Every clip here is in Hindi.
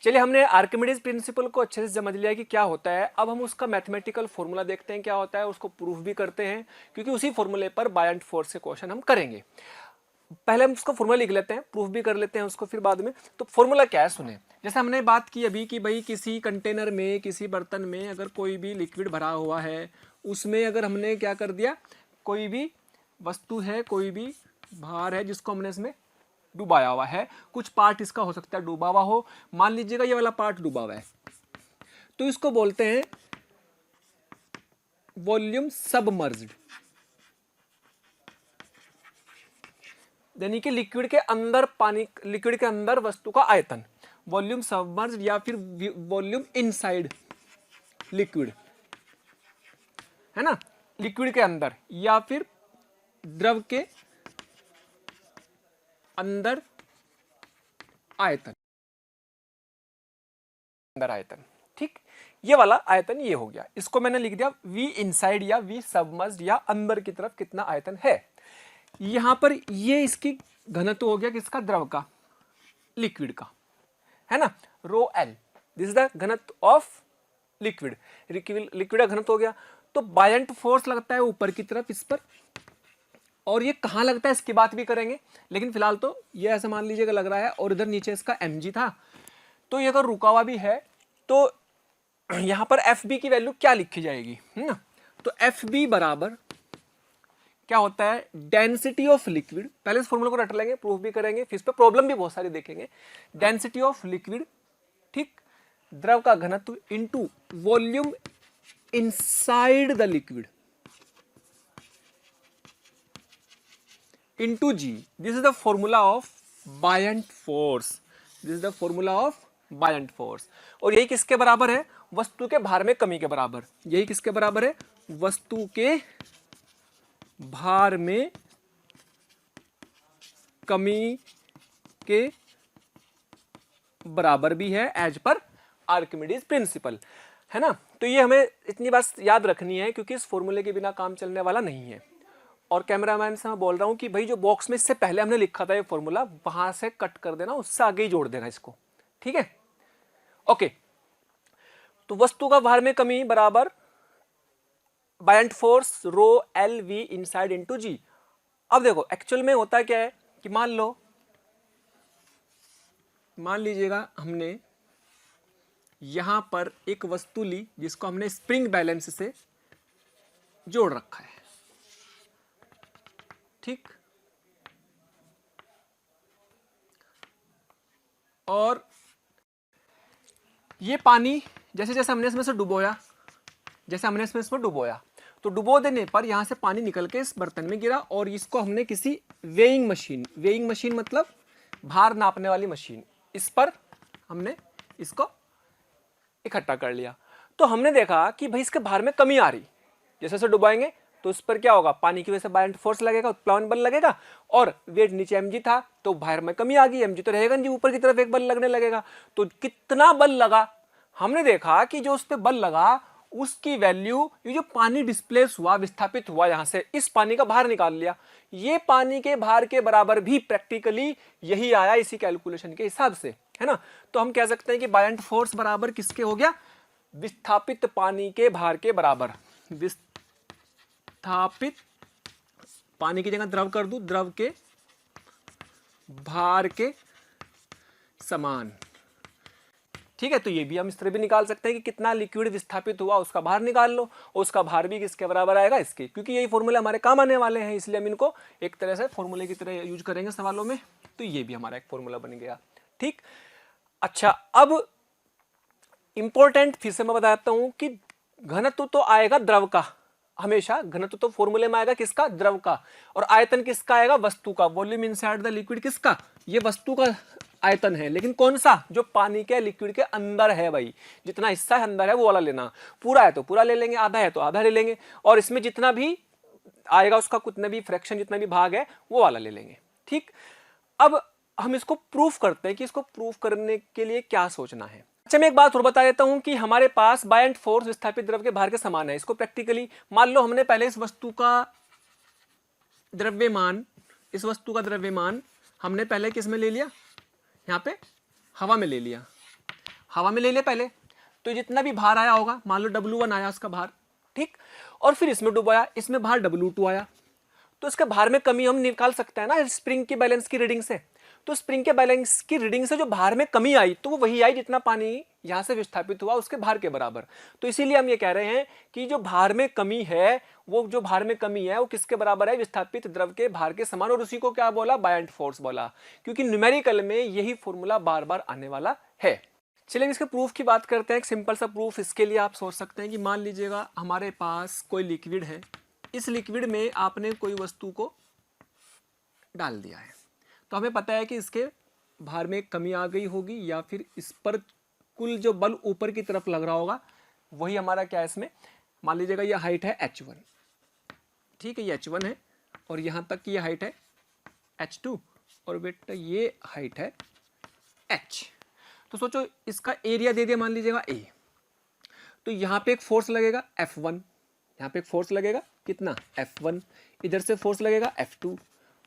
चलिए, हमने आर्किमिडीज प्रिंसिपल को अच्छे से समझ लिया कि क्या होता है। अब हम उसका मैथमेटिकल फॉर्मूला देखते हैं क्या होता है, उसको प्रूफ भी करते हैं, क्योंकि उसी फॉर्मूले पर बाय एंड फोर्स से क्वेश्चन हम करेंगे। पहले हम उसका फॉर्मूला लिख लेते हैं, प्रूफ भी कर लेते हैं उसको फिर बाद में। तो फॉर्मूला क्या है सुने। जैसे हमने बात की अभी कि भाई किसी कंटेनर में, किसी बर्तन में अगर कोई भी लिक्विड भरा हुआ है, उसमें अगर हमने क्या कर दिया, कोई भी वस्तु है, कोई भी भार है जिसको हमने इसमें डुबाया हुआ है, कुछ पार्ट इसका हो सकता है डूबा हुआ हो। मान लीजिएगा ये वाला पार्ट डूबा हुआ है, तो इसको बोलते हैं वॉल्यूम सबमर्ज्ड, यानी कि लिक्विड के अंदर पानी, लिक्विड के अंदर वस्तु का आयतन, वॉल्यूम सबमर्ज्ड या फिर वॉल्यूम इनसाइड लिक्विड, है ना, लिक्विड के अंदर या फिर द्रव के अंदर आयतन, अंदर आयतन। ठीक, ये वाला आयतन ये हो गया, इसको मैंने लिख दिया V इनसाइड या V सबमर्ज्ड या अंदर की तरफ कितना आयतन है। यहां पर ये इसकी घनत्व हो गया किसका, द्रव का, लिक्विड का, है ना, रो L, दिस इज द घनत्व ऑफ लिक्विड, लिक्विड का घनत्व हो गया। तो बायंट फोर्स लगता है ऊपर की तरफ इस पर, और ये कहां लगता है इसकी बात भी करेंगे, लेकिन फिलहाल तो ये ऐसा मान लीजिएगा लग रहा है, और इधर नीचे इसका mg था, तो ये अगर रुका हुआ भी है तो यहां पर FB की वैल्यू क्या लिखी जाएगी, है ना। तो FB बराबर क्या होता है, डेंसिटी ऑफ लिक्विड, पहले इस फॉर्मूला को रट लेंगे, प्रूफ भी करेंगे, फिर इस पे प्रॉब्लम भी बहुत सारी देखेंगे। डेंसिटी ऑफ लिक्विड, ठीक, द्रव का घनत्व into volume inside the liquid into G. This is the formula of buoyant force. This is the formula of buoyant force. और यही किसके बराबर है, वस्तु के भार में कमी के बराबर। यही किसके बराबर है, वस्तु के भार में कमी के बराबर भी है एज पर आर्किमिडीज प्रिंसिपल, है ना। तो ये हमें इतनी बात याद रखनी है, क्योंकि इस फॉर्मूले के बिना काम चलने वाला नहीं है। और कैमरामैन से मैं बोल रहा हूं कि भाई जो बॉक्स में इससे पहले हमने लिखा था ये फॉर्मूला, वहां से कट कर देना, उससे आगे ही जोड़ देना इसको, ठीक है। ओके, तो वस्तु का भार में कमी बराबर buoyant force rho L V inside into g. अब देखो एक्चुअल में होता क्या है कि मान लीजिएगा हमने यहां पर एक वस्तु ली जिसको हमने स्प्रिंग बैलेंस से जोड़ रखा है, ठीक, और ये पानी जैसे जैसे हमने इसमें से डुबोया, जैसे हमने इसमें डुबोया, तो डुबो देने पर यहां से पानी निकल के इस बर्तन में गिरा, और इसको हमने किसी वेइंग मशीन मतलब भार नापने वाली मशीन, इस पर हमने इसको इकट्ठा कर लिया। तो हमने देखा कि भाई इसके भार में कमी आ रही, जैसे जैसे डुबाएंगे तो उस पर क्या होगा, पानी की वजह से बायंट फोर्स लगेगा, उत्प्लावन बल लगेगा, और वेट नीचे mg था तो भार में कमी आ गई, mg तो रहेगा नहीं, ऊपर की तरफ एक बल लगने लगेगा। तो कितना बल लगा, हमने देखा कि जो उस पर बल लगा उसकी वैल्यू, ये जो पानी डिस्प्लेस हुआ, विस्थापित हुआ, यहां से इस पानी का भार निकाल लिया, ये पानी के भार के बराबर भी प्रैक्टिकली यही आया इसी कैलकुलेशन के हिसाब से, है ना। तो हम कह सकते हैं कि बायंट फोर्स बराबर किसके हो गया, विस्थापित पानी के भार के बराबर। विस्थापित पानी की जगह द्रव कर दूं, द्रव के भार के समान, ठीक है। तो ये भी हम इस तरह भी निकाल सकते हैं कि कितना लिक्विड विस्थापित हुआ उसका भार निकाल लो, और उसका भार भी किसके बराबर आएगा, इसके, क्योंकि यही फॉर्मूले हमारे काम आने वाले हैं, इसलिए हम इनको एक तरह से फॉर्मूले की तरह यूज करेंगे सवालों में। तो ये भी हमारा एक फॉर्मूला बन गया, ठीक। अच्छा, अब इंपॉर्टेंट फिर से मैं बताता हूं कि घनत्व तो आएगा द्रव का, हमेशा घनत्व तो फॉर्मूले में आएगा किसका, द्रव का, और आयतन किसका आएगा, वस्तु का। वॉल्यूम इनसाइड द लिक्विड किसका, ये वस्तु का आयतन है, लेकिन कौन सा, जो पानी के लिक्विड के अंदर है भाई, जितना हिस्सा अंदर है वो वाला लेना, पूरा है तो पूरा ले लेंगे, आधा है तो आधा ले लेंगे, और इसमें जितना भी आएगा उसका कितना भी फ्रैक्शन, जितना भी भाग है वो वाला ले लेंगे, ठीक। अब हम इसको प्रूफ करते हैं कि इसको प्रूफ करने के लिए क्या सोचना है। अच्छा, मैं एक बात और बता देता हूं कि हमारे पास बायंट फोर्स विस्थापित द्रव के भार के समान है। इसको प्रैक्टिकली मान लो हमने पहले इस वस्तु का द्रव्यमान इस वस्तु का द्रव्यमान हमने पहले किस में ले लिया, यहाँ पे हवा में ले लिया, हवा में ले लिया पहले। तो जितना भी भार आया होगा, मान लो W1 आया उसका भार, ठीक, और फिर इसमें डुबाया, इसमें भार W2 आया, तो इसके भार में कमी हम निकाल सकते हैं ना स्प्रिंग की बैलेंस की रीडिंग से। तो स्प्रिंग के बैलेंस की रीडिंग से जो भार में कमी आई तो वो वही आई जितना पानी यहां से विस्थापित हुआ उसके भार के बराबर। तो इसीलिए हम ये कह रहे हैं कि जो भार में कमी है, वो जो भार में कमी है वो किसके बराबर है, विस्थापित द्रव के भार के समान। और उसी को क्या बोला, बायंट फोर्स बोला, क्योंकि न्यूमेरिकल में यही फॉर्मूला बार बार आने वाला है। चलिए इसके प्रूफ की बात करते हैं। एक सिंपल सा प्रूफ इसके लिए आप सोच सकते हैं कि मान लीजिएगा हमारे पास कोई लिक्विड है, इस लिक्विड में आपने कोई वस्तु को डाल दिया है, तो हमें पता है कि इसके भार में कमी आ गई होगी या फिर इस पर कुल जो बल ऊपर की तरफ लग रहा होगा वही हमारा क्या है, इसमें मान लीजिएगा ये हाइट है h1, ठीक है, ये h1 है और यहां तक की ये हाइट है h2 और बेटा ये हाइट है h। तो सोचो इसका एरिया दे दिया मान लीजिएगा a, तो यहां पे एक फोर्स लगेगा F1, यहां पे एक फोर्स लगेगा कितना F1, इधर से फोर्स लगेगा F2,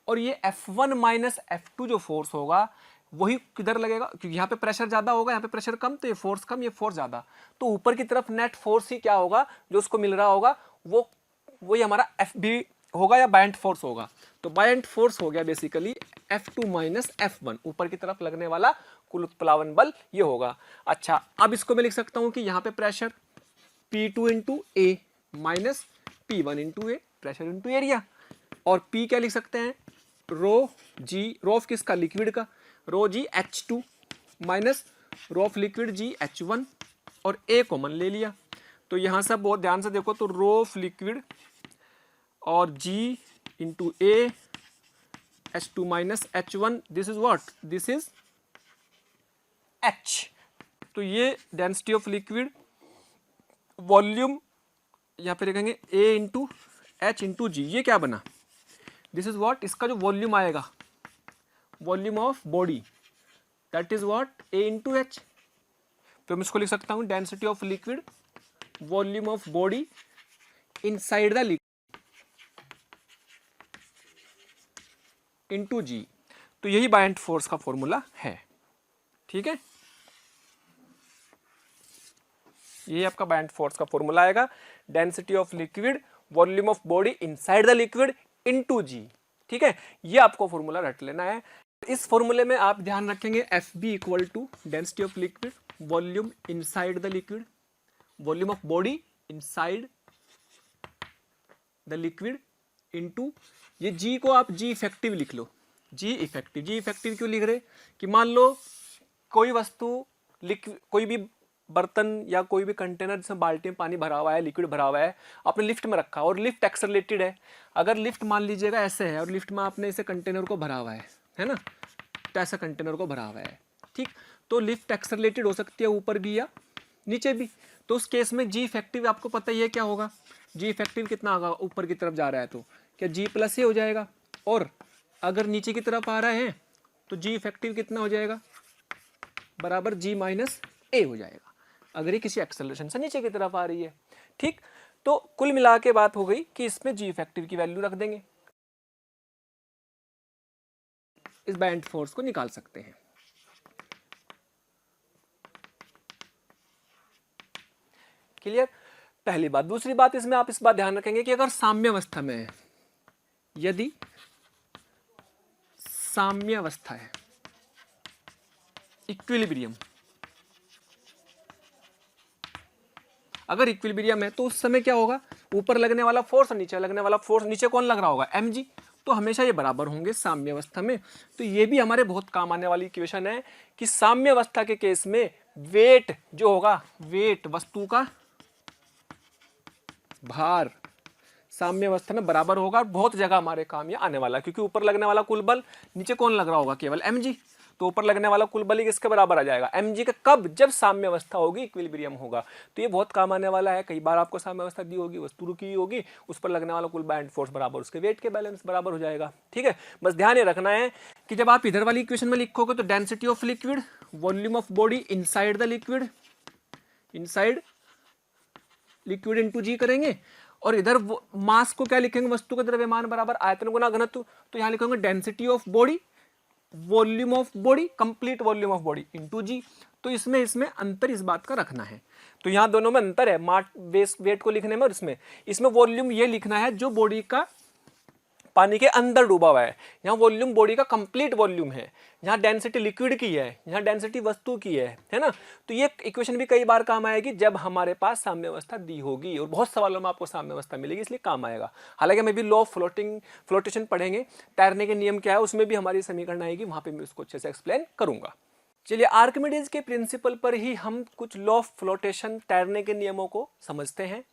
और ये F1 माइनस F2 जो फोर्स होगा वही किधर लगेगा, क्योंकि यहाँ पे प्रेशर ज़्यादा होगा, यहाँ पे प्रेशर कम, तो ये फोर्स कम, ये फोर्स ज़्यादा, तो ऊपर की तरफ नेट फोर्स ही क्या होगा जो उसको मिल रहा होगा, वो वही हमारा FB होगा या बायंट फोर्स होगा। तो बायंट फोर्स हो गया बेसिकली F2 माइनस F1, ऊपर की तरफ लगने वाला कुल उत्प्लावन बल ये होगा। अच्छा, अब इसको मैं लिख सकता हूँ कि यहाँ पे प्रेशर P2 इंटू ए माइनस P1 इंटू ए, प्रेशर इंटू एरिया, और P क्या लिख सकते हैं, रो जी, रो ऑफ किसका, लिक्विड का, rho G H2 minus rho of liquid G H1, और A कॉमन ले लिया। तो यहाँ से बहुत ध्यान से देखो, तो रो ऑफ लिक्विड और G into A H2 minus H1, this is what, this is H। तो ये डेंसिटी ऑफ लिक्विड, वॉल्यूम यहाँ पे लिखेंगे A into H into G, ये क्या बना, दिस इज व्हाट, इसका जो वॉल्यूम आएगा, volume of body, that is what A into H। तो मैं इसको लिख सकता हूँ density of liquid, volume of body inside the liquid into G। तो यही बायंट फोर्स का फॉर्मूला है, ठीक है, ये आपका बायंट फोर्स का फॉर्मूला आएगा, density of liquid, volume of body inside the liquid into G, ठीक है, ये आपको फॉर्मूला रट लेना है। इस फॉर्मूले में आप ध्यान रखेंगे FB equal to density of liquid, volume inside the liquid, volume of body inside the liquid into ये G को आप G इफेक्टिव लिख लो, G इफेक्टिव। G इफेक्टिव क्यों लिख रहे कि मान लो कोई वस्तु लिक्विड, कोई भी बर्तन या कोई भी कंटेनर जिसमें बाल्टी में पानी भरा हुआ है, लिक्विड भरा हुआ है, आपने लिफ्ट में रखा और लिफ्ट एक्सेलरेटेड है। अगर लिफ्ट मान लीजिएगा ऐसे है और लिफ्ट में आपने इसे कंटेनर को भरा हुआ है ना, तो ऐसा कंटेनर को भरा हुआ है, ठीक, तो लिफ्ट एक्सेलरेटेड हो सकती है ऊपर भी या नीचे भी। तो उस केस में G इफेक्टिव आपको पता ही है क्या होगा, G इफेक्टिव कितना होगा, ऊपर की तरफ जा रहा है तो क्या G प्लस ही हो जाएगा, और अगर नीचे की तरफ आ रहे हैं तो G इफेक्टिव कितना हो जाएगा, बराबर G माइनस A हो जाएगा, अगर ये किसी एक्सेलरेशन से नीचे की तरफ आ रही है, ठीक। तो कुल मिला के बात हो गई कि इसमें G इफेक्टिव की वैल्यू रख देंगे, इस बायंट फोर्स को निकाल सकते हैं। क्लियर, पहली बात। दूसरी बात, इसमें आप इस बात ध्यान रखेंगे कि अगर साम्यावस्था में है, यदि साम्यावस्था है, इक्विलिब्रियम, अगर इक्विलिब्रियम है तो उस समय क्या होगा, ऊपर लगने वाला फोर्स और नीचे लगने वाला फोर्स, नीचे कौन लग रहा होगा, mg, तो हमेशा ये बराबर होंगे साम्यावस्था में। तो ये भी हमारे बहुत काम आने वाली इक्वेशन है कि साम्यावस्था के केस में वेट जो होगा, वेट वस्तु का भार साम्यावस्था में बराबर होगा। बहुत जगह हमारे काम ये आने वाला है, क्योंकि ऊपर लगने वाला कुल बल, नीचे कौन लग रहा होगा, केवल mg, तो ऊपर लगने वाला कुल बल किसके बराबर आ जाएगा, mg का, कब, जब साम्यावस्था होगी, इक्विलिब्रियम होगा। तो ये बहुत काम आने वाला है, कई बार आपको साम्यावस्था दी होगी, वस्तु रुकी होगी, उस पर लगने वाला कुल बायंट फोर्स बराबर उसके वेट के बैलेंस बराबर हो जाएगा, ठीक है। बस ध्यान ये रखना है कि जब आप इधर वाली इक्वेशन में लिखोगे तो density of liquid, volume of body inside the liquid, inside liquid into G करेंगे, और इधर मास को क्या लिखेंगे, वस्तु का द्रव्यमान बराबर आयतन गुना घनत्व, तो यहाँ लिखेंगे density of body, volume of body, complete volume of body into g. तो इसमें अंतर इस बात का रखना है। तो यहाँ दोनों में अंतर है, मास वेट को लिखने में और इसमें वॉल्यूम ये लिखना है जो बॉडी का पानी के अंदर डूबा हुआ है। यहाँ वॉल्यूम बॉडी का कंप्लीट वॉल्यूम है, यहाँ डेंसिटी लिक्विड की है, यहाँ डेंसिटी वस्तु की है ना। तो ये इक्वेशन भी कई बार काम आएगी जब हमारे पास साम्य अवस्था दी होगी, और बहुत सवालों में आपको साम्य अवस्था मिलेगी, इसलिए काम आएगा। हालांकि हमें भी लॉ ऑफ फ्लोटेशन पढ़ेंगे, तैरने के नियम क्या है उसमें भी हमारी समीकरण आएगी, वहां पर मैं उसको अच्छे से एक्सप्लेन करूंगा। चलिए आर्किमिडीज के प्रिंसिपल पर ही हम कुछ लॉ ऑफ फ्लोटेशन, तैरने के नियमों को समझते हैं।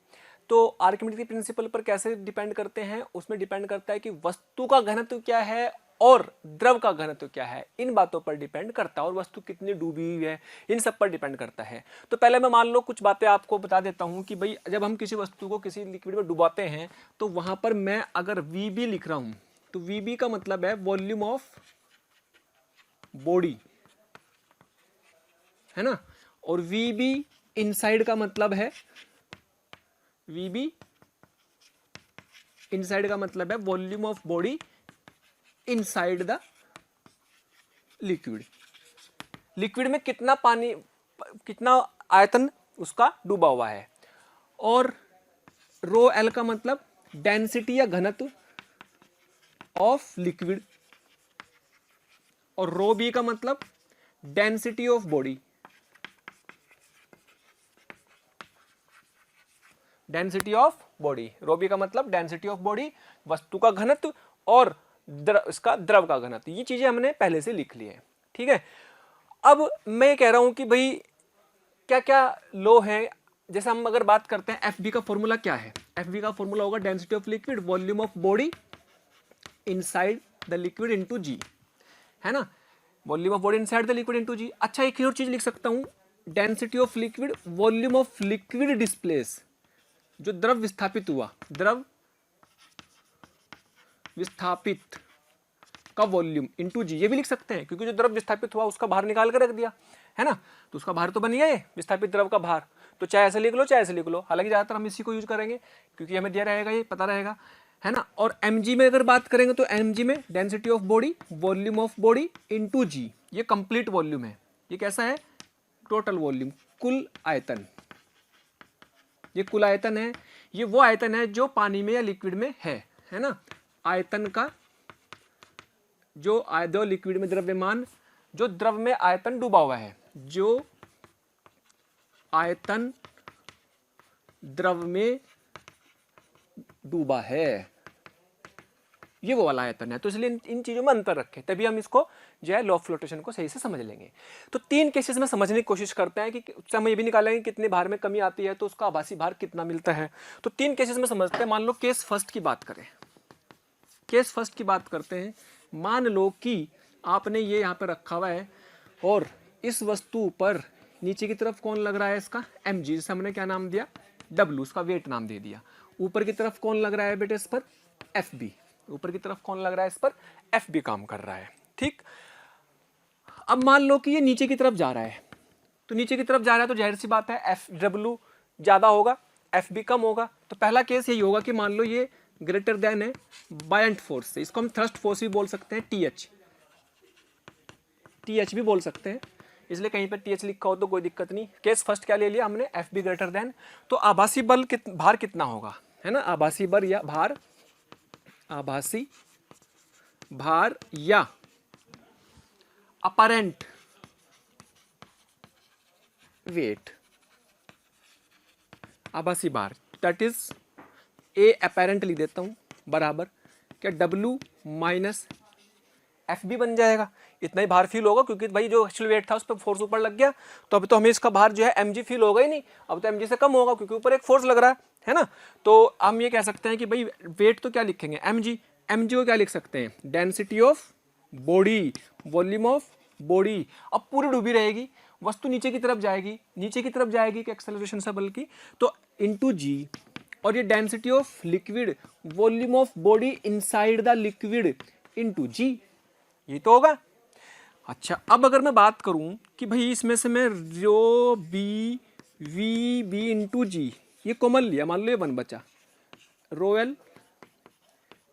तो आर्किमिडीज के प्रिंसिपल पर कैसे डिपेंड करते हैं, उसमें डिपेंड करता है कि वस्तु का घनत्व क्या है और द्रव का घनत्व क्या है, इन बातों पर डिपेंड करता है, और वस्तु कितनी डूबी हुई है इन सब पर डिपेंड करता है। तो पहले मैं मान लो कुछ बातें आपको बता देता हूं कि भाई जब हम किसी वस्तु को किसी लिक्विड में डुबाते हैं तो वहां पर मैं अगर VB लिख रहा हूं तो VB का मतलब है वॉल्यूम ऑफ बॉडी, है ना, और VB इनसाइड का मतलब है, VB इनसाइड का मतलब है volume of body inside the liquid. Liquid में कितना पानी, कितना आयतन उसका डूबा हुआ है। और रो एल का मतलब डेंसिटी या घनत्व ऑफ लिक्विड, और रो बी का मतलब density of body, density of body. Rho B का मतलब डेंसिटी ऑफ बॉडी, वस्तु का घनत्व, और इसका द्रव का घनत्व। ये चीजें हमने पहले से लिख ली है, ठीक है। अब मैं कह रहा हूं कि भाई क्या क्या लॉ है। जैसे हम अगर बात करते हैं FB का फॉर्मूला क्या है, FB का फॉर्मूला होगा density of liquid volume of body inside the liquid into g, है ना, volume of body inside the liquid into g. अच्छा एक और चीज लिख सकता हूं, density of liquid volume of liquid displace, जो द्रव विस्थापित हुआ, द्रव विस्थापित का वॉल्यूम इनटू जी, ये भी लिख सकते हैं, क्योंकि जो द्रव विस्थापित हुआ उसका भार निकाल कर रख दिया, है ना, तो उसका भार तो बन गया, विस्थापित द्रव का भार। तो चाहे ऐसे लिख लो चाहे ऐसे लिख लो, हालांकि ज्यादातर हम इसी को यूज करेंगे क्योंकि हमें दिया रहेगा, ये पता रहेगा, है ना। और mg में अगर बात करेंगे तो mg में density of body volume of body into g, ये कंप्लीट वॉल्यूम है। ये कैसा है, टोटल वॉल्यूम, कुल आयतन, ये कुल आयतन है। ये वो आयतन है जो पानी में या लिक्विड में है ना। आयतन का जो लिक्विड में द्रव्यमान, जो द्रव में आयतन डूबा हुआ है, जो आयतन द्रव में डूबा है, ये वो वाला आयतन है। तो इसलिए इन चीजों में अंतर रखें, तभी हम इसको जो है लॉ ऑफ फ्लोटेशन को सही से समझ लेंगे। तो 3 केसेस में समझने की कोशिश करते हैं कि उससे हम ये भी निकालेंगे कितने भार में कमी आती है तो उसका आभासी भार कितना मिलता है। तो 3 केसेस में समझते हैं। मान लो केस फर्स्ट की बात करें, केस फर्स्ट की बात करते हैं। मान लो कि आपने ये यहाँ पे रखा हुआ है और इस वस्तु पर नीचे की तरफ कौन लग रहा है, इसका mg, जिसे हमने क्या नाम दिया, w, उसका वेट नाम दे दिया। ऊपर की तरफ कौन लग रहा है बेटे इस पर, fb, ऊपर की तरफ कौन लग रहा है इस पर, fb काम कर रहा है, ठीक। अब मान लो कि ये नीचे की तरफ जा रहा है, तो नीचे की तरफ जा रहा है तो जाहिर सी बात है fw ज्यादा होगा, fb कम होगा। तो पहला केस यही होगा कि मान लो ये ग्रेटर देन है बायंट फोर्स से, इसको हम थ्रस्ट फोर्स भी बोल सकते हैं, टीएच भी बोल सकते हैं, इसलिए कहीं पर टीएच लिखा हो तो कोई दिक्कत नहीं। केस फर्स्ट क्या ले लिया हमने, एफ बी ग्रेटर देन। तो आभासी बल भार कितना होगा, है ना, आभासी बल या भार, आभासी भार या अपरेंट वेट, आभासी भार, दैट इज ए अपरेंट लिख देता हूं, बराबर क्या W माइनस FB बन जाएगा। इतना ही भार फील होगा क्योंकि भाई जो एक्चुअल वेट था उस पर फोर्स ऊपर लग गया, तो अभी तो हमें इसका भार जो है mg फील होगा ही नहीं, अब तो mg से कम होगा क्योंकि ऊपर एक फोर्स लग रहा है ना। तो हम ये कह सकते हैं कि भाई वेट तो क्या लिखेंगे, mg को क्या लिख सकते हैं, density of body, volume of body. अब पूरी डूबी रहेगी, वस्तु नीचे की तरफ जाएगी, नीचे की तरफ जाएगी कि एक्सेलरेशन से बल की, तो इंटू जी, और ये density of liquid, volume of body inside the liquid into g, ये तो होगा। अच्छा अब अगर मैं बात करूं कि भाई इसमें से मैं रो B we B into g, ये कॉमन लिया, मान लो ये 1 बचा, रो एल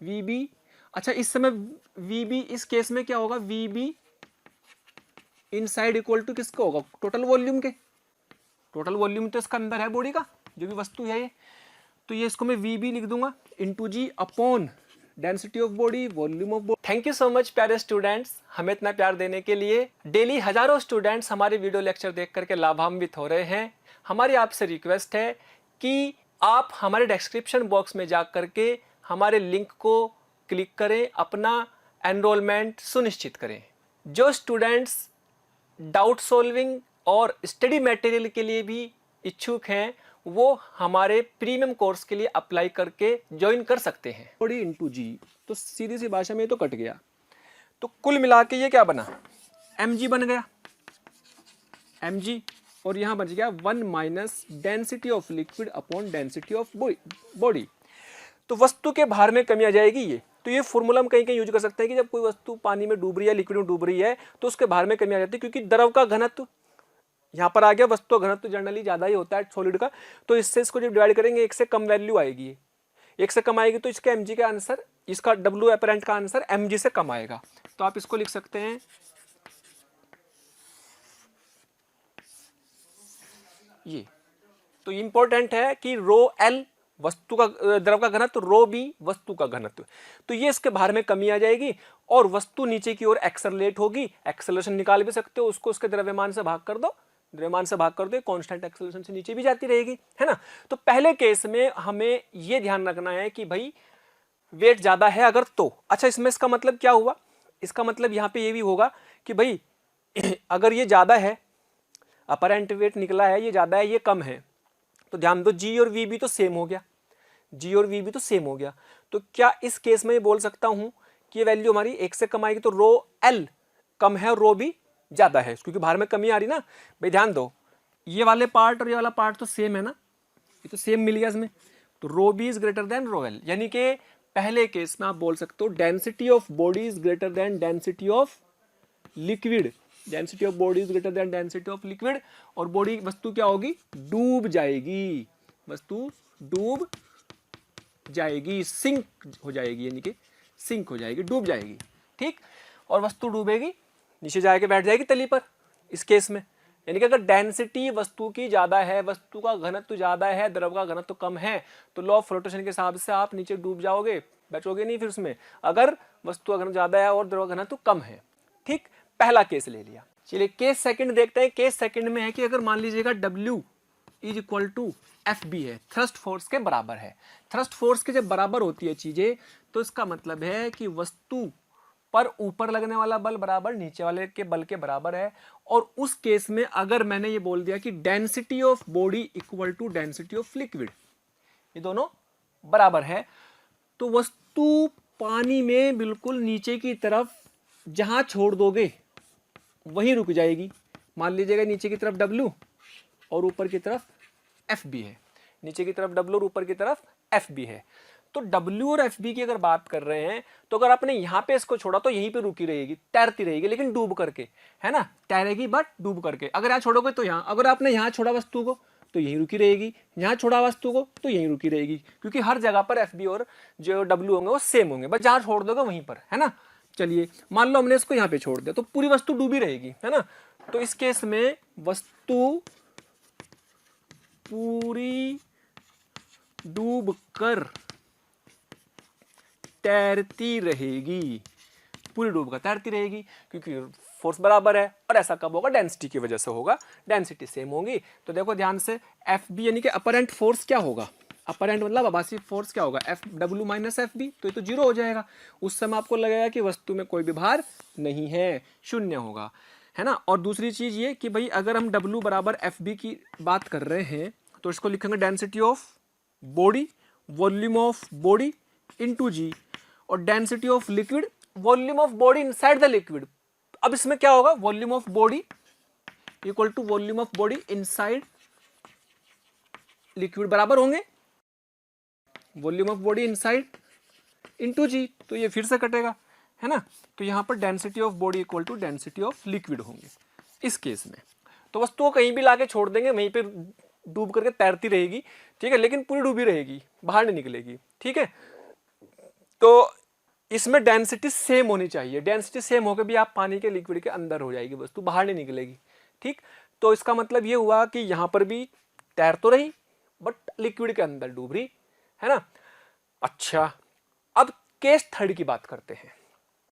वी बी। अच्छा इस समय वी बी, इस केस में क्या होगा, V B inside equal to किसका होगा, टोटल वॉल्यूम के। टोटल वॉल्यूम तो इसका अंदर है बॉडी का, जो भी वस्तु है ये, तो ये इसको मैं वी बी लिख दूंगा into G upon density of body, volume of body. Thank you so much प्यारे स्टूडेंट्स, हमें इतना प्यार देने के लिए। डेली हजारों स्टूडेंट्स हमारे वीडियो लेक्चर देख करके लाभान्वित हो रहे हैं। हमारी आपसे रिक्वेस्ट है कि आप हमारे डिस्क्रिप्शन बॉक्स में जा करके हमारे लिंक को क्लिक करें, अपना एनरोलमेंट सुनिश्चित करें। जो स्टूडेंट्स डाउट सॉल्विंग और स्टडी मटेरियल के लिए भी इच्छुक हैं, वो हमारे प्रीमियम कोर्स के लिए अप्लाई करके ज्वाइन कर सकते हैं। बॉडी इंटू जी, तो सीधी सी भाषा में तो कट गया, तो कुल मिला के ये क्या बना, एम जी बन गया, एम जी, और यहाँ बच गया 1 minus density of liquid upon density of body. तो वस्तु के भार में कमी आ जाएगी ये। तो ये फॉर्मूला हम कहीं कहीं यूज कर सकते हैं कि जब कोई वस्तु पानी में डूब रही है, लिक्विड में डूब रही है, तो उसके भार में कमी आ जाती है, क्योंकि द्रव का घनत्व यहाँ पर आ गया, वस्तु का घनत्व जनरली ज़्यादा ही होता है सॉलिड का, तो इससे इसको जब डिवाइड करेंगे एक से कम वैल्यू आएगी, एक से कम आएगी, तो इसका एम जी का आंसर, इसका डब्ल्यू अपरेंट का आंसर एम जी से कम आएगा। तो आप इसको लिख सकते हैं ये। तो इंपॉर्टेंट है कि रो एल वस्तु का द्रव का घनत्व, रो बी वस्तु का घनत्व, तो ये इसके भार में कमी आ जाएगी और वस्तु नीचे की ओर एक्सेलरेट होगी। एक्सेलरेशन निकाल भी सकते हो, उसको उसके द्रव्यमान से भाग कर दो, द्रव्यमान से भाग कर दो, कांस्टेंट एक्सेलरेशन से नीचे भी जाती रहेगी, है ना। तो पहले केस में हमें ये ध्यान रखना है कि भाई वेट ज्यादा है अगर तो। अच्छा इसमें इसका मतलब क्या हुआ, इसका मतलब यहाँ पे ये भी होगा कि भाई अगर ये ज्यादा है, अपरेंट वेट निकला है, ये ज्यादा है, ये कम है, तो ध्यान दो जी और वी भी तो सेम हो गया, जी और वी भी तो सेम हो गया। तो क्या इस केस में ये बोल सकता हूं कि ये वैल्यू हमारी एक से कम आएगी, तो रो एल कम है और रो बी ज्यादा है, क्योंकि भार में कमी आ रही ना। भाई ध्यान दो, ये वाले पार्ट और ये वाला पार्ट तो सेम है ना, ये तो सेम मिल गया इसमें, तो rho B is greater than rho L, यानी कि पहले केस में आप बोल सकते हो density of body is greater than density of liquid, density of body is greater than density of liquid, और बॉडी वस्तु क्या होगी, डूब जाएगी, वस्तु डूब जाएगी, सिंक हो जाएगी, यानी कि सिंक हो जाएगी, डूब जाएगी, ठीक। और वस्तु डूबेगी, नीचे जाके बैठ जाएगी तली पर इस केस में। यानी कि अगर डेंसिटी वस्तु की ज्यादा है, वस्तु का घनत्व ज्यादा है, द्रव का घनत्व कम है, तो लॉ ऑफ फ्लोटेशन के हिसाब से आप नीचे डूब जाओगे, बैठोगे नहीं फिर उसमें, अगर वस्तु का घनत्व ज्यादा है और द्रव का घनत्व कम है, ठीक। पहला केस ले लिया। चलिए केस सेकंड देखते हैं। केस सेकंड में है कि अगर मान लीजिएगा W is equal to F B है, थ्रस्ट फोर्स के बराबर है। थ्रस्ट फोर्स के जब बराबर होती है चीजें, तो इसका मतलब है कि वस्तु पर ऊपर लगने वाला बल बराबर नीचे वाले के बल के बराबर है। और उस केस में अगर मैंने ये बोल दिया कि density of body equal to density of liquid, ये दोनों बराबर है, तो वस्तु पानी में बिल्कुल नीचे की तरफ जहां छोड़ दोगे वहीं रुक जाएगी। मान लीजिएगा नीचे की तरफ W और ऊपर की तरफ FB है, नीचे की तरफ W और ऊपर की तरफ FB है। तो W और FB की अगर बात कर रहे हैं, तो अगर आपने यहाँ पे इसको छोड़ा तो यहीं पे रुकी रहेगी, तैरती रहेगी, लेकिन डूब करके, है ना, तैरेगी बट डूब करके। अगर यहाँ छोड़ोगे तो यहाँ, अगर आपने यहाँ छोड़ा वस्तु को तो यहीं रुकी रहेगी, यहाँ छोड़ा वस्तु को तो यहीं रुकी रहेगी, क्योंकि हर जगह पर FB और जो W होंगे वो सेम होंगे, बस जहाँ छोड़ दोगे वहीं पर, है ना। चलिए मान लो हमने इसको यहाँ पे छोड़ दिया, तो पूरी वस्तु डूबी रहेगी, है ना। तो इस केस में वस्तु पूरी डूब कर तैरती रहेगी, पूरी डूब कर तैरती रहेगी, क्योंकि फोर्स बराबर है। और ऐसा कब होगा, डेंसिटी की वजह से होगा, डेंसिटी सेम होगी। तो देखो ध्यान से, एफ बी यानी कि अपरेंट फोर्स क्या होगा, अपरेंट मतलब आभासी फोर्स क्या होगा, F W minus F B, तो ये तो जीरो हो जाएगा। उस समय आपको लगेगा कि वस्तु में कोई भी भार नहीं है, शून्य होगा, है ना। और दूसरी चीज ये कि भाई अगर हम डब्ल्यू बराबर एफ बी की बात कर रहे हैं, तो इसको लिखेंगे density of body, volume of body into g, और density of liquid, volume of body inside the liquid. अब इसमें क्या होगा, volume of body equal to volume of body inside liquid बराबर होंगे volume of body inside into g, तो ये फिर से कटेगा, है ना। तो यहां पर density of body equal to density of liquid होंगे इस केस में। तो वस्तु को कहीं भी लाके छोड़ देंगे, वहीं पे डूब करके तैरती रहेगी, ठीक है, लेकिन पूरी डूबी रहेगी, बाहर नहीं निकलेगी, ठीक है। तो इसमें डेंसिटी सेम होनी चाहिए, डेंसिटी सेम होकर भी आप पानी के लिक्विड के अंदर हो जाएगी वस्तु, बाहर नहीं निकलेगी, ठीक। तो इसका मतलब ये हुआ कि यहाँ पर भी तैर तो रही बट लिक्विड के अंदर डूब रही, है ना। अच्छा, अब केस थर्ड की बात करते हैं।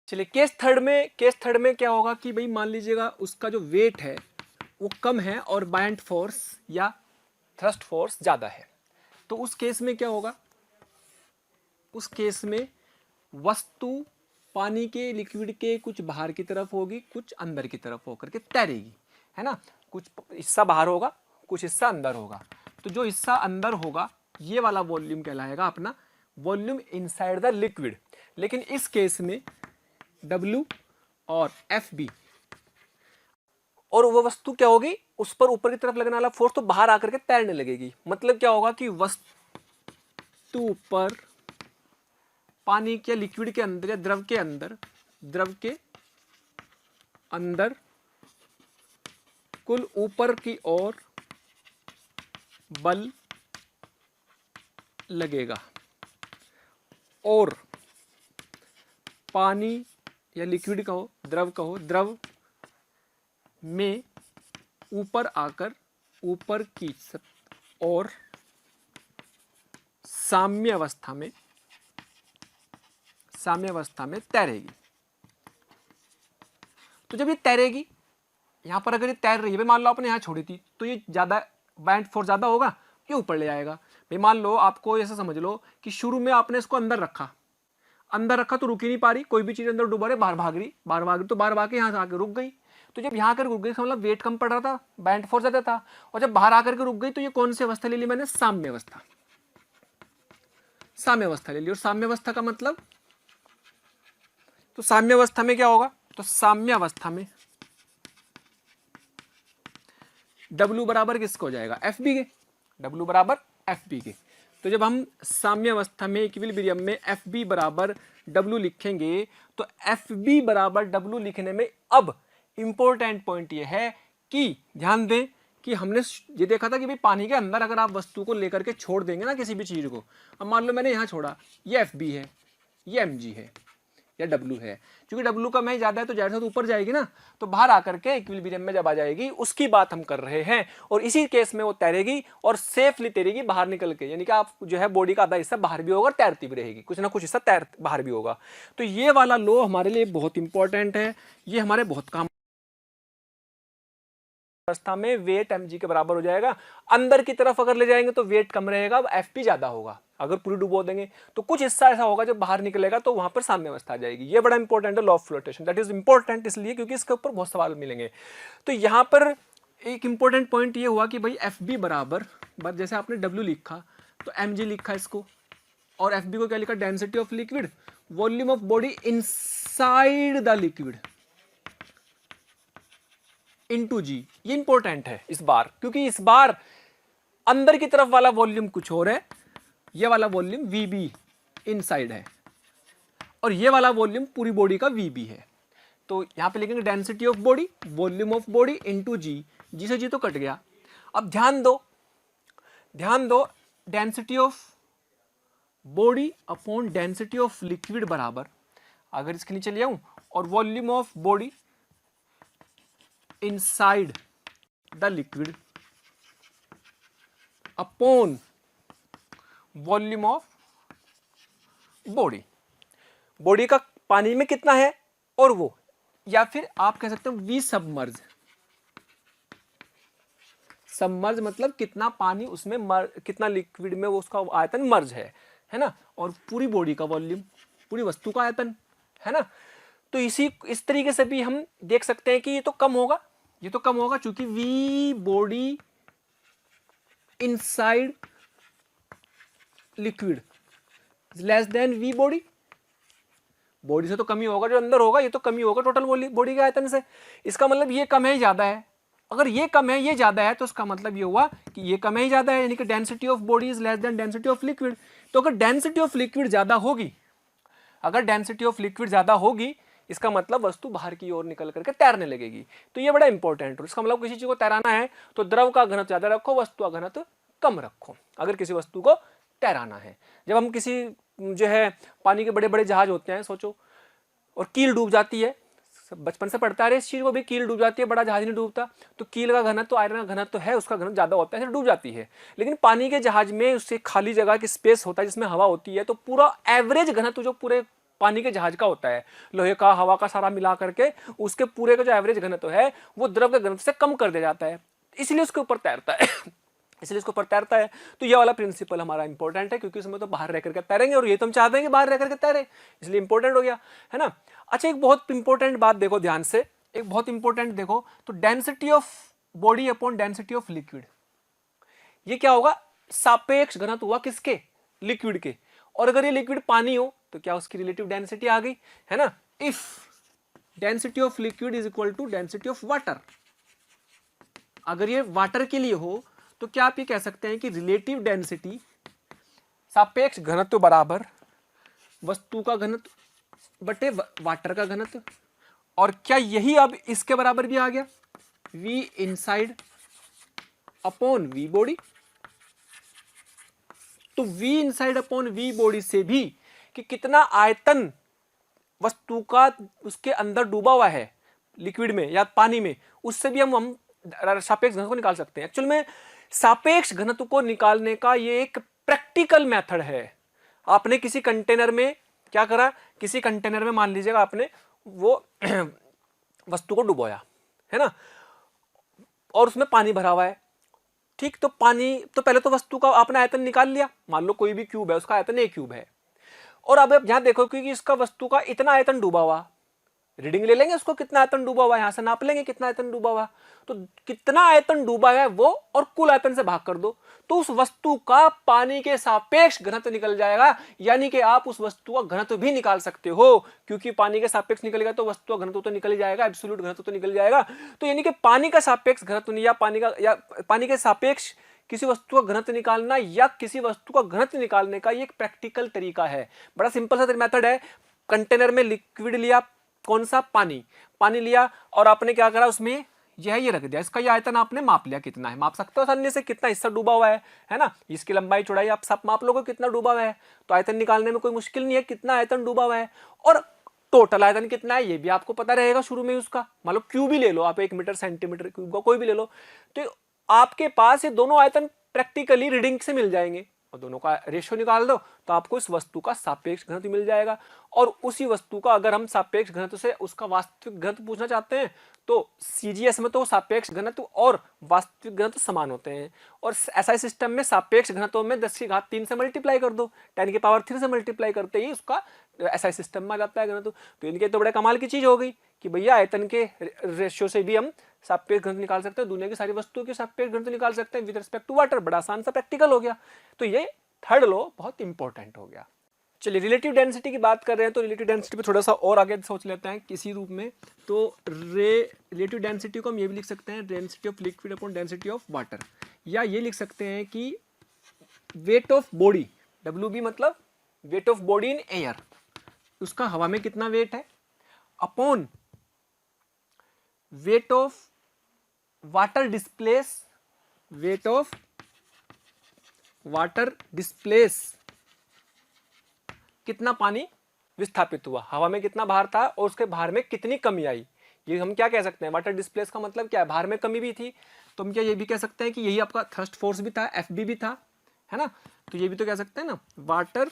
चलिए, केस थर्ड में क्या होगा कि भाई मान लीजिएगा उसका जो वेट है वो कम है और बायंट फोर्स या थ्रस्ट फोर्स ज़्यादा है। तो उस केस में क्या होगा, उस केस में वस्तु पानी के लिक्विड के कुछ बाहर की तरफ होगी, कुछ अंदर की तरफ होकर के तैरेगी, है ना। कुछ हिस्सा बाहर होगा, कुछ हिस्सा अंदर होगा। तो जो हिस्सा अंदर होगा ये वाला वॉल्यूम कहलाएगा अपना वॉल्यूम इनसाइड द लिक्विड। लेकिन इस केस में W और FB, और वो वस्तु क्या होगी, उस पर ऊपर की तरफ लगने वाला फोर्स तो बाहर आकर के तैरने लगेगी। मतलब क्या होगा कि वस्तु पर पानी के लिक्विड के अंदर या द्रव के अंदर कुल ऊपर की ओर बल लगेगा और पानी या लिक्विड कहो, द्रव में ऊपर आकर ऊपर की और साम्य अवस्था में तैरेगी। तो जब ये तैरेगी, यहां पर अगर ये तैर रही है, मान लो आपने यहां छोड़ी थी तो ये ज्यादा बायंट फोर्स ज्यादा होगा, ये ऊपर ले जाएगा। भाई मान लो, आपको ऐसा समझ लो कि शुरू में आपने इसको अंदर रखा तो रुक ही नहीं पा रही, कोई भी चीज अंदर डूबा रही, बाहर भाग रही तो बाहर भाग के यहाँ आकर रुक गई। तो जब यहाँ आकर रुक गई, मतलब वेट कम पड़ रहा था, बायंट फोर्स ज्यादा था, और जब बाहर आकर के रुक गई तो ये कौन सी अवस्था ले ली मैंने, साम्य अवस्था ले ली। और साम्य अवस्था का मतलब, तो साम्य अवस्था में क्या होगा, तो साम्य अवस्था में W बराबर किसको हो जाएगा, FB के, W बराबर FB के। तो जब हम साम्य अवस्था में इक्विलिब्रियम में FB बराबर W लिखेंगे तो FB बराबर W लिखने में अब इंपॉर्टेंट पॉइंट ये है कि ध्यान दें कि हमने ये देखा था कि भाई पानी के अंदर अगर आप वस्तु को लेकर के छोड़ देंगे ना किसी भी चीज को, अब मान लो मैंने यहां छोड़ा, ये FB है, ये mg है या W है, क्योंकि W कम है ज्यादा है तो जाहिर है तो ऊपर जाएगी ना, तो बाहर आकर के इक्विलिब्रियम में जब आ जाएगी, उसकी बात हम कर रहे हैं। और इसी केस में वो तैरेगी और सेफली तैरेगी बाहर निकल के, यानी कि आप जो है बॉडी का आधा हिस्सा बाहर भी होगा, तैरती भी रहेगी, कुछ ना कुछ हिस्सा तैर बाहर भी होगा। तो ये वाला लॉ हमारे लिए बहुत इंपॉर्टेंट है, ये हमारे बहुत काम अवस्था में वेट mg के बराबर हो जाएगा। अंदर की तरफ अगर ले जाएंगे तो वेट कम रहेगा, FP ज्यादा होगा। अगर पूरी डुबो देंगे तो कुछ हिस्सा ऐसा होगा जब बाहर निकलेगा तो वहां पर साम्य अवस्था आ जाएगी। ये बड़ा इंपॉर्टेंट है, law of flotation. That is important इसलिए क्योंकि इसके ऊपर बहुत सवाल मिलेंगे। तो यहाँ पर एक इंपॉर्टेंट पॉइंट ये हुआ कि भाई FB बराबर, जैसे आपने W लिखा तो mg लिखा इसको, और FB को क्या लिखा, density of liquid, volume of body inside the liquid into G। ये इंपॉर्टेंट है इस बार, क्योंकि इस बार अंदर की तरफ वाला वॉल्यूम कुछ और है, ये वाला वॉल्यूम VB इनसाइड है, और ये वाला वॉल्यूम पूरी बॉडी का VB है। तो यहां पे लिखेंगे density of body, volume of body into G। G से G तो कट गया। अब ध्यान दो, density of body upon density of liquid बराबर, अगर इसके नीचे ले आऊं, और volume of body inside the liquid upon volume of body। Body का पानी में कितना है और वो, या फिर आप कह सकते हो वी सबमर्ज। सबमर्ज मतलब कितना पानी उसमें कितना लिक्विड में वो उसका आयतन मर्ज है ना, और पूरी बॉडी का वॉल्यूम, पूरी वस्तु का आयतन, है ना। तो इस तरीके से भी हम देख सकते हैं कि ये तो कम होगा चूंकि V body inside liquid less than V body से तो कम ही होगा, जो अंदर होगा ये तो कम ही होगा टोटल बॉडी के आयतन से। इसका मतलब ये कम है ज्यादा है, अगर ये कम है ये ज्यादा है तो इसका मतलब ये हुआ कि ये कम है ज्यादा है, यानी कि density of body is less than density of liquid. तो अगर डेंसिटी ऑफ लिक्विड ज्यादा होगी, इसका मतलब वस्तु बाहर की ओर निकल करके तैरने लगेगी। तो ये बड़ा इंपॉर्टेंट है। इसका मतलब किसी चीज को तैराना है तो द्रव का घनत्व ज्यादा रखो, वस्तु का घनत्व कम रखो, अगर किसी वस्तु को तैराना है। जब हम किसी जो है पानी के बड़े बड़े जहाज होते हैं, सोचो, और कील डूब जाती है, बचपन से पढ़ता है इस चीज को भी, कील डूब जाती है, बड़ा जहाज नहीं डूबता, तो कील का घनत्व, आयरन का घनत्व है, उसका घनत्व ज्यादा होता है, डूब जाती है। लेकिन पानी के जहाज में उससे खाली जगह की स्पेस होता है जिसमें हवा होती है, तो पूरा एवरेज घनत्व जो पूरे पानी के जहाज का होता है, लोहे का, हवा का, सारा मिला करके उसके पूरे का जो एवरेज घनत्व है वो द्रव के घनत्व से कम कर दिया जाता है, इसलिए उसके ऊपर तैरता है। इसलिए इसको ऊपर तैरता है। तो ये वाला प्रिंसिपल हमारा इंपॉर्टेंट है, क्योंकि इसमें तो बाहर रह करके तैरेंगे और ये तो हम चाहते हैं कि बाहर रह करके तैरे, इसलिए इंपॉर्टेंट हो गया, है ना। अच्छा, एक बहुत इंपॉर्टेंट बात देखो ध्यान से, एक बहुत इंपॉर्टेंट देखो, तो density of body upon density of liquid, ये क्या होगा, सापेक्ष घनत्व हुआ किसके, लिक्विड के। और अगर ये लिक्विड पानी हो तो क्या उसकी रिलेटिव डेंसिटी आ गई, है ना। If density of liquid is equal to density of water, अगर ये वाटर के लिए हो तो क्या आप ये कह सकते हैं कि रिलेटिव डेंसिटी, सापेक्ष घनत्व बराबर वस्तु का घनत्व बटे वाटर का घनत्व। और क्या यही अब इसके बराबर भी आ गया, V inside upon V body. तो V inside upon V body से भी कि कितना आयतन वस्तु का उसके अंदर डूबा हुआ है, लिक्विड में या पानी में, उससे भी हम सापेक्ष घनत्व को निकाल सकते हैं। एक्चुअल में सापेक्ष घनत्व को निकालने का ये एक प्रैक्टिकल मेथड है। आपने किसी कंटेनर में क्या करा, किसी कंटेनर में मान लीजिएगा आपने वो वस्तु को डुबोया, है ना, और उसमें पानी भरा हुआ है, ठीक। तो पानी, तो पहले तो वस्तु का आपने आयतन निकाल लिया, मान लो कोई भी क्यूब है, उसका आयतन A क्यूब है। और अब आप यहां देखो क्योंकि इसका वस्तु का इतना आयतन डूबा हुआ, रीडिंग ले लेंगे उसको कितना आयतन डूबा हुआ है, यहां से नाप लेंगे कितना आयतन डूबा हुआ, तो कितना आयतन डूबा है वो और कुल आयतन से भाग कर दो, तो उस वस्तु का पानी के सापेक्ष घनत्व निकल जाएगा। यानी कि आप उस वस्तु का घनत्व भी निकाल सकते हो, क्योंकि पानी के सापेक्ष निकलेगा तो वस्तु का घनत्व तो निकल जाएगा, एब्सोल्यूट घनत्व तो निकल जाएगा। तो यानी कि पानी का सापेक्ष घनत्व या पानी के सापेक्ष किसी वस्तु का घनत्व निकालना या किसी वस्तु का घनत्व निकालने का ये एक प्रैक्टिकल तरीका है। बड़ा सिंपल सा मेथड है। कंटेनर में लिक्विड लिया, कौन सा, पानी लिया, और आपने क्या करा, उसमें ये रख दिया, इसका ये आयतन आपने माप लिया कितना है, माप सकते हो आसानी से, कितना हिस्सा डूबा हुआ है ना, इसकी लंबाई चौड़ाई आप सब माप लोगे कितना डूबा हुआ है, तो आयतन निकालने में कोई मुश्किल नहीं है, कितना आयतन डूबा हुआ है। और टोटल आयतन कितना है ये भी आपको पता रहेगा शुरू में उसका, मान लो क्यूब ही ले लो आप, 1 मीटर सेंटीमीटर क्यूब का कोई भी ले लो, तो आपके पास ये दोनों आयतन प्रैक्टिकली रीडिंग से मिल जाएंगे, और दोनों का रेशियो निकाल दो तो आपको इस वस्तु का सापेक्ष घनत्व मिल जाएगा। और उसी वस्तु का अगर हम सापेक्ष घनत्व से उसका वास्तविक घनत्व पूछना चाहते हैं तो CGS में तो सापेक्ष घनत्व और वास्तविक घनत्व समान होते हैं, और SI सिस्टम में सापेक्ष घनत्व में 10⁻³ से मल्टीप्लाई कर दो, 10⁻³ से मल्टीप्लाई करते ही उसका SI सिस्टम में आ जाता है घनत्व। तो इनके तो बड़े कमाल की चीज हो गई कि भैया आयतन के रेशियो से भी हम सापेक्ष घनत्व निकाल सकते हैं, दुनिया की सारी वस्तुओं के सापेक्ष घनत्व निकाल सकते हैं विद रिस्पेक्ट टू वाटर। बड़ा आसान सा प्रैक्टिकल हो गया। तो ये थर्ड लॉ बहुत इंपॉर्टेंट हो गया। चलिए रिलेटिव डेंसिटी की बात कर रहे हैं तो रिलेटिव डेंसिटी पे थोड़ा सा और आगे सोच लेते हैं किसी रूप में। तो रिलेटिव डेंसिटी को हम ये भी लिख सकते हैं density of liquid upon density of water, या ये लिख सकते हैं कि वेट ऑफ बॉडी, WB मतलब weight of body in air, उसका हवा में कितना वेट है, upon weight of water displace, weight of water displace, कितना पानी विस्थापित हुआ, हवा में कितना भार था और उसके भार में कितनी कमी आई। ये हम क्या कह सकते हैं, वाटर डिस्प्लेस का मतलब क्या है, भार में कमी भी थी, तो हम क्या ये भी कह सकते हैं कि यही आपका थ्रस्ट फोर्स भी था, FB भी था, है ना। तो ये भी तो कह सकते हैं ना, water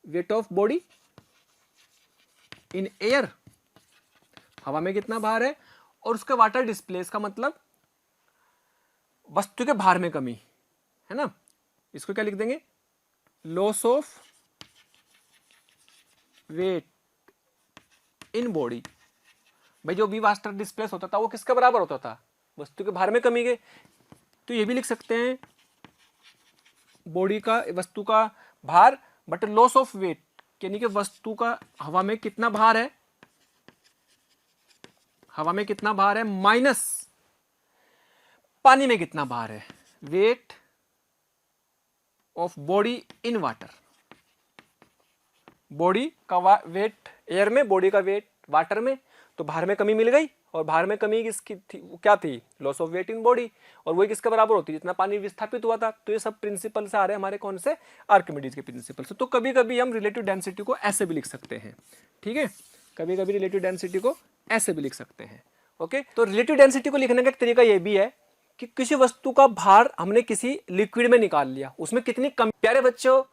weight of body in air, हवा में कितना भार है, और उसके वाटर डिस्प्लेस का मतलब वस्तु के भार में कमी, है ना। इसको क्या लिख देंगे, loss of weight in body. भाई जो भी वाटर डिस्प्लेस होता था वो किसके बराबर होता था, वस्तु के भार में कमी के। तो ये भी लिख सकते हैं बॉडी का, वस्तु का भार बट लॉस ऑफ वेट, यानी कि वस्तु का हवा में कितना भार है, हवा में कितना भार है माइनस पानी में कितना भार है, weight of body in water. Body का वेट एयर में, बॉडी का वेट वाटर में, तो भार में कमी मिल गई। और भार में कमी किसकी थी, क्या थी, loss of weight in body, और वही किसके बराबर होती है, जितना पानी विस्थापित हुआ था। तो ये सब प्रिंसिपल से आ रहे हैं हमारे कौन से, आर्किमिडीज के प्रिंसिपल से। तो कभी कभी हम रिलेटिव डेंसिटी को ऐसे भी लिख सकते हैं, ठीक है, कभी कभी रिलेटिव डेंसिटी को ऐसे भी लिख सकते हैं। ओके, तो रिलेटिव डेंसिटी को लिखने का एक तरीका ये भी है कि किसी वस्तु का भार हमने किसी लिक्विड में निकाल लिया, उसमें कितनी कम। प्यारे बच्चों,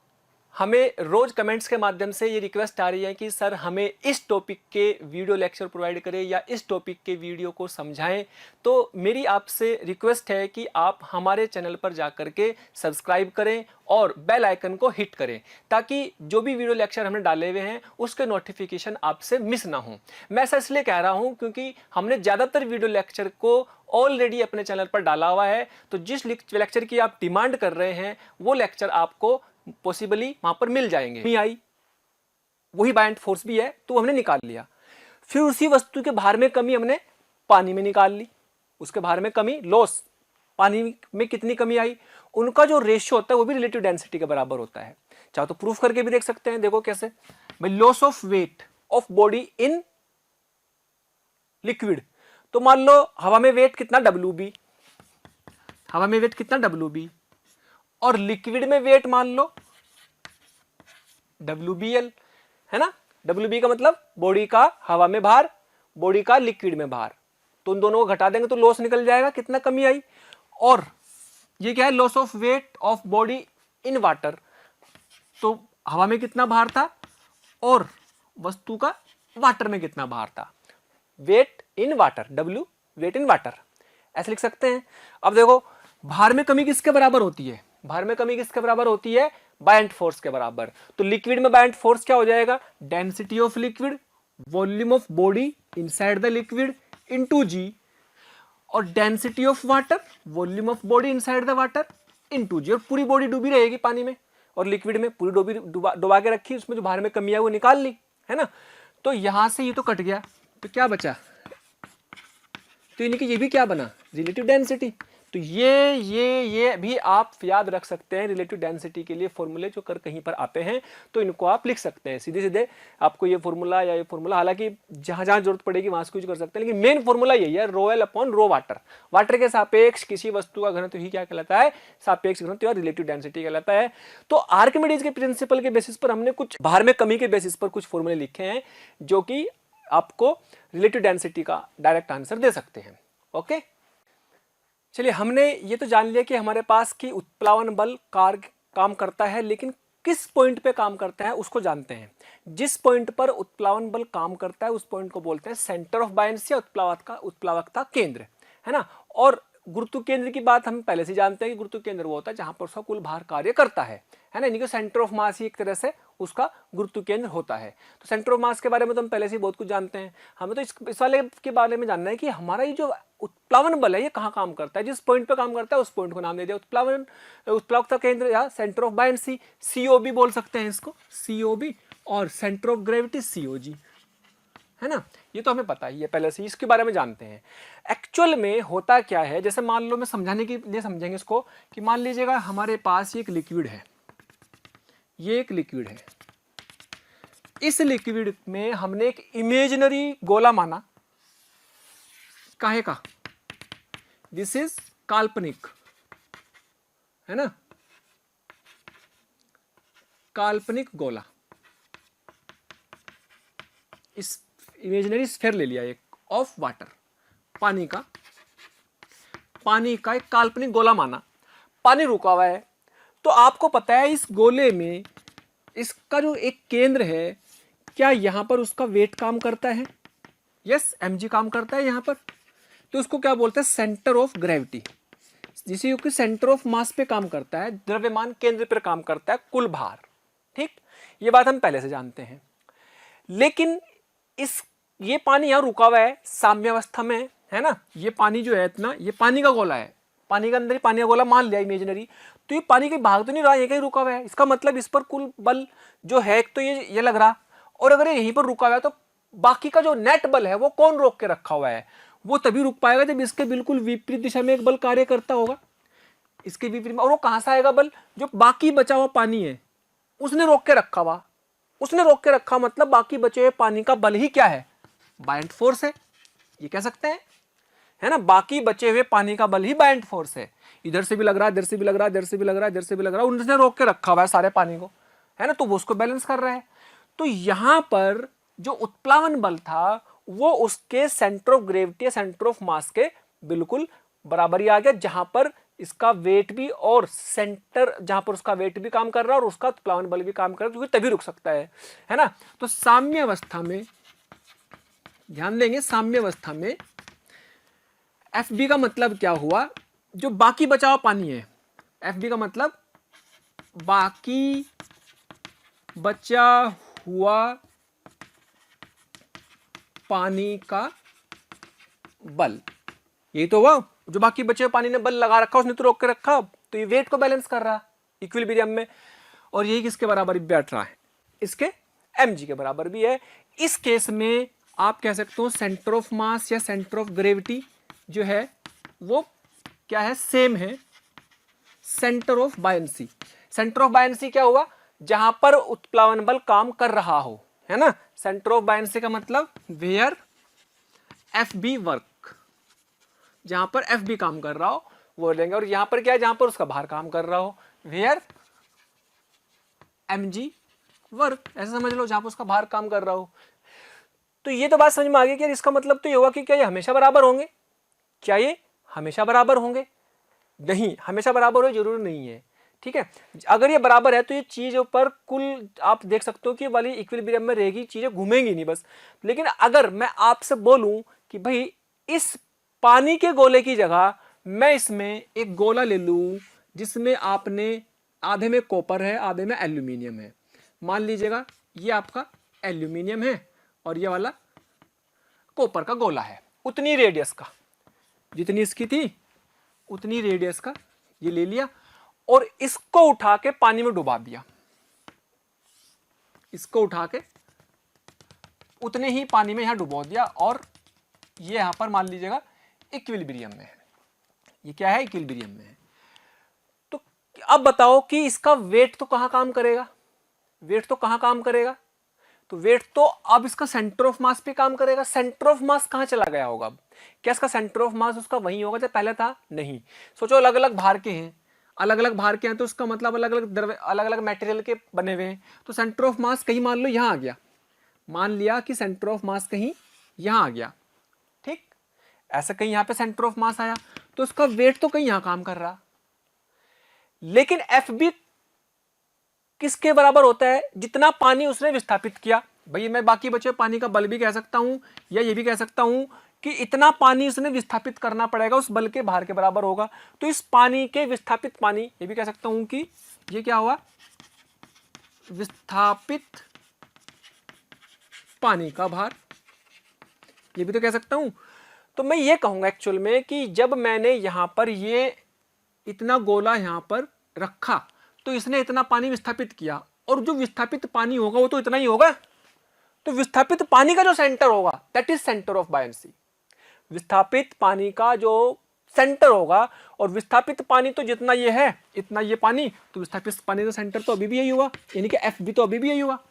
हमें रोज कमेंट्स के माध्यम से ये रिक्वेस्ट आ रही है कि सर हमें इस टॉपिक के वीडियो लेक्चर प्रोवाइड करें या इस टॉपिक के वीडियो को समझाएं। तो मेरी आपसे रिक्वेस्ट है कि आप हमारे चैनल पर जाकर के सब्सक्राइब करें और बेल आइकन को हिट करें, ताकि जो भी वीडियो लेक्चर हमने डाले हुए हैं उसके नोटिफिकेशन आपसे मिस ना हो। मैं ऐसा इसलिए कह रहा हूं क्योंकि हमने ज़्यादातर वीडियो लेक्चर को ऑलरेडी अपने चैनल पर डाला हुआ है। तो जिस लेक्चर की आप डिमांड कर रहे हैं वो लेक्चर आपको पॉसिबली वहां पर मिल जाएंगे। नहीं आई, वही बायंट फोर्स भी है, तो हमने निकाल लिया। फिर उसी वस्तु के भार में कमी हमने पानी में निकाल ली, उसके भार में कमी, लॉस, पानी में कितनी कमी आई, उनका जो रेशियो होता है वो भी रिलेटिव डेंसिटी के बराबर होता है। चाहे तो प्रूफ करके भी देख सकते हैं। देखो कैसे, भाई loss of weight of body in liquid, तो मान लो हवा में वेट कितना WB, हवा में वेट कितना WB, और लिक्विड में वेट मान लो WBL, है ना। WB का मतलब बॉडी का हवा में भार, बॉडी का लिक्विड में भार, तो उन दोनों को घटा देंगे तो लॉस निकल जाएगा, कितना कमी आई। और ये क्या है, loss of weight of body in water, तो हवा में कितना भार था और वस्तु का वाटर में कितना भार था, weight in water, W weight in water, ऐसे लिख सकते हैं। अब देखो भार में कमी किसके बराबर होती है, भार में कमी किसके बराबर होती है, बायंट फोर्स के बराबर। तो लिक्विड में बायंट फोर्स क्या हो जाएगा, density of liquid volume of body inside the liquid into G, और density of water volume of body inside the water into G। और पूरी बॉडी डूबी रहेगी पानी में और लिक्विड में, पूरी डूबी डुबा के रखी, उसमें जो भार में कमी है वो निकाल ली, है ना। तो यहां से ये तो कट गया, तो क्या बचा, तो यानी कि ये भी क्या बना, रिलेटिव डेंसिटी। तो ये भी आप याद रख सकते हैं रिलेटिव डेंसिटी के लिए फॉर्मूले जो कर कहीं पर आते हैं, तो इनको आप लिख सकते हैं सीधे सीधे। आपको ये फॉर्मूला या ये फॉर्मूला, हालांकि जहां जहां जरूरत पड़ेगी वहां से कुछ कर सकते हैं, लेकिन मेन फॉर्मूला यही है, rho L upon rho water. Water के सापेक्ष किसी वस्तु का घनत्व ही क्या कहलाता है, सापेक्ष घनत्व या रिलेटिव डेंसिटी कहलाता है। तो आर्किमिडीज के प्रिंसिपल के बेसिस पर हमने कुछ भार में कमी के बेसिस पर कुछ फॉर्मूले लिखे हैं जो कि आपको रिलेटिव डेंसिटी का डायरेक्ट आंसर दे सकते हैं। ओके, चलिए हमने ये तो जान लिया कि हमारे पास की उत्प्लावन बल काम करता है, लेकिन किस पॉइंट पे काम करता है उसको जानते हैं। जिस पॉइंट पर उत्प्लावन बल काम करता है उस पॉइंट को बोलते हैं सेंटर ऑफ बायनेंसी या उत्प्लावकता केंद्र, है ना। और गुरुत्व केंद्र की बात हम पहले से जानते हैं कि गुरुत्व केंद्र वो होता है जहां पर उसका कुल भार कार्य करता है ना, यानी कि सेंटर ऑफ मास ही एक तरह से उसका गुरुत्व केंद्र होता है। तो सेंटर ऑफ मास के बारे में तो हम पहले से ही बहुत कुछ जानते हैं। हमें तो इस वाले के बारे में जानना है कि हमारा ये जो उत्प्लावन बल है ये कहाँ काम करता है, जिस पॉइंट पे काम करता है उस पॉइंट को नाम दे दिया उत्प्लावकता केंद्र या सेंटर ऑफ बायनेंसी, COB बोल सकते हैं इसको, COB, और सेंटर ऑफ ग्रेविटी COG, है ना। ये तो हमें पता ही है पहले से, इसके बारे में जानते हैं। एक्चुअल में होता क्या है, जैसे मान लो, मैं समझाने के लिए समझेंगे इसको, कि मान लीजिएगा हमारे पास एक लिक्विड है, ये एक लिक्विड है, इस लिक्विड में हमने एक इमेजिनरी गोला माना, काहे का, दिस इज काल्पनिक, है ना, काल्पनिक गोला, इस इमेजिनरी स्फीयर ले लिया एक ऑफ वाटर, पानी का एक काल्पनिक गोला माना, पानी रुका हुआ है। तो आपको पता है इस गोले में इसका जो एक केंद्र है, क्या यहां पर उसका वेट काम करता है, यस, mg काम करता है यहां पर, तो उसको क्या बोलते हैं, सेंटर ऑफ ग्रेविटी, जिसे कि सेंटर ऑफ मास पे काम करता है, द्रव्यमान केंद्र पर काम करता है कुल भार, ठीक। ये बात हम पहले से जानते हैं। लेकिन ये पानी यहां रुका हुआ है साम्यावस्था में, है ना। ये पानी जो है इतना, ये पानी का गोला है, पानी के अंदर ही पानी का गोला मान लिया इमेजिनरी, तो ये पानी के भाग तो नहीं रहा, ये कहीं रुका हुआ है। इसका मतलब इस पर कुल बल जो है एक तो ये लग रहा, और अगर ये यहीं पर रुका हुआ है तो बाकी का जो नेट बल है वो कौन रोक के रखा हुआ है, वो तभी रुक पाएगा जब इसके बिल्कुल विपरीत दिशा में एक बल कार्य करता होगा, इसके विपरीत में। और वो कहां से आएगा बल, जो बाकी बचा हुआ पानी है उसने रोक के रखा हुआ, उसने रोक के रखा, मतलब बाकी बचे हुए पानी का बल ही क्या है, बायंट फोर्स है, ये कह सकते हैं, है ना। बाकी बचे हुए पानी का बल ही बायंट फोर्स है। इधर से भी लग रहा है, इधर से भी लग रहा है, इधर से भी लग रहा है, इधर से भी लग रहा है, उन्होंने रोक के रखा हुआ है सारे पानी को, है ना, तो वो उसको बैलेंस कर रहा है। तो यहां पर जो उत्प्लावन बल था वो उसके सेंटर ऑफ ग्रेविटी या सेंटर ऑफ मास के बिल्कुल बराबर ही आ गया, जहां पर इसका वेट भी और सेंटर, जहां पर उसका वेट भी काम कर रहा है और उसका उत्प्लावन बल भी काम कर रहा है, क्योंकि तभी रुक सकता है ना। तो साम्य अवस्था में ध्यान देंगे, साम्य अवस्था में एफ बी का मतलब क्या हुआ, जो बाकी बचा हुआ पानी है, एफ बी का मतलब बाकी बचा हुआ पानी का बल, यही तो हुआ, जो बाकी बचे हुए पानी ने बल लगा रखा, उसने तो रोक के रखा, तो ये वेट को बैलेंस कर रहा इक्विलिब्रियम में, और यही किसके बराबर बैठ रहा है, इसके mg के बराबर भी है। इस केस में आप कह सकते हो सेंटर ऑफ मास या सेंटर ऑफ ग्रेविटी जो है वो क्या है, सेम है centre of buoyancy. Centre of buoyancy क्या हुआ, जहां पर उत्प्लावन बल काम कर रहा हो, है ना। सेंटर ऑफ बायंसी का मतलब वेयर एफ बी वर्क, जहां पर एफ बी काम कर रहा हो वो लेंगे, और यहां पर क्या है, जहां पर उसका भार काम कर रहा हो, वेयर एम जी वर्क, ऐसा समझ लो, जहां पर उसका भार काम कर रहा हो। तो ये तो बात समझ में आ गई कि इसका मतलब तो ये हुआ कि क्या ये हमेशा बराबर होंगे, क्या ये हमेशा बराबर होंगे, नहीं, हमेशा बराबर हो जरूरी नहीं है, ठीक है। अगर ये बराबर है तो ये चीजों पर कुल आप देख सकते हो कि वाली इक्विलिब्रियम में रहेगी, चीजें घूमेंगी नहीं बस। लेकिन अगर मैं आपसे बोलूं कि भाई इस पानी के गोले की जगह मैं इसमें एक गोला ले लूं जिसमें आपने आधे में कॉपर है आधे में एल्यूमिनियम है, मान लीजिएगा ये आपका एल्यूमिनियम है और ये वाला कॉपर का गोला है, उतनी रेडियस का, जितनी इसकी थी उतनी रेडियस का ये ले लिया और इसको उठा के पानी में डुबा दिया, इसको उठा के उतने ही पानी में यहां डुबो दिया, और ये यहां पर मान लीजिएगा इक्विलिब्रियम में है, ये क्या है, इक्विलिब्रियम में है। तो अब बताओ कि इसका वेट तो कहां काम करेगा, वेट तो कहां काम करेगा, तो वेट तो अब इसका सेंटर ऑफ मास पे काम करेगा। सेंटर ऑफ मास कहां चला गया होगा, क्या इसका सेंटर ऑफ मास उसका वहीं होगा जब पहले था, नहीं। सोचो अलग अलग भार के हैं, अलग अलग भार के हैं तो उसका मतलब अलग अलग द्रव्य अलग अलग मटेरियल के बने हुए हैं, तो सेंटर ऑफ मास कहीं मान लो यहां आ गया, मान लिया कि सेंटर ऑफ मास कहीं यहां आ गया, ठीक, ऐसा कहीं यहां पे सेंटर ऑफ मास आया, तो उसका वेट तो कहीं यहां काम कर रहा। लेकिन एफ बी किसके बराबर होता है, जितना पानी उसने विस्थापित किया। भाई मैं बाकी बचे पानी का बल भी कह सकता हूं या ये भी कह सकता हूं कि इतना पानी उसने विस्थापित करना पड़ेगा, उस बल के भार के बराबर होगा। तो इस पानी के विस्थापित पानी, ये भी कह सकता हूं कि ये क्या हुआ, विस्थापित पानी का भार, ये भी तो कह सकता हूं। तो मैं ये कहूंगा एक्चुअल में कि जब मैंने यहां पर ये इतना गोला यहां पर रखा तो इसने इतना पानी विस्थापित किया, और जो विस्थापित पानी होगा वो तो इतना ही होगा, तो विस्थापित पानी का जो सेंटर होगा that is centre of buoyancy. विस्थापित पानी का जो सेंटर होगा, और विस्थापित पानी तो जितना ये है इतना ये पानी, तो विस्थापित पानी का सेंटर तो अभी भी यही हुआ, यानी कि एफ बी तो अभी भी यही हुआ।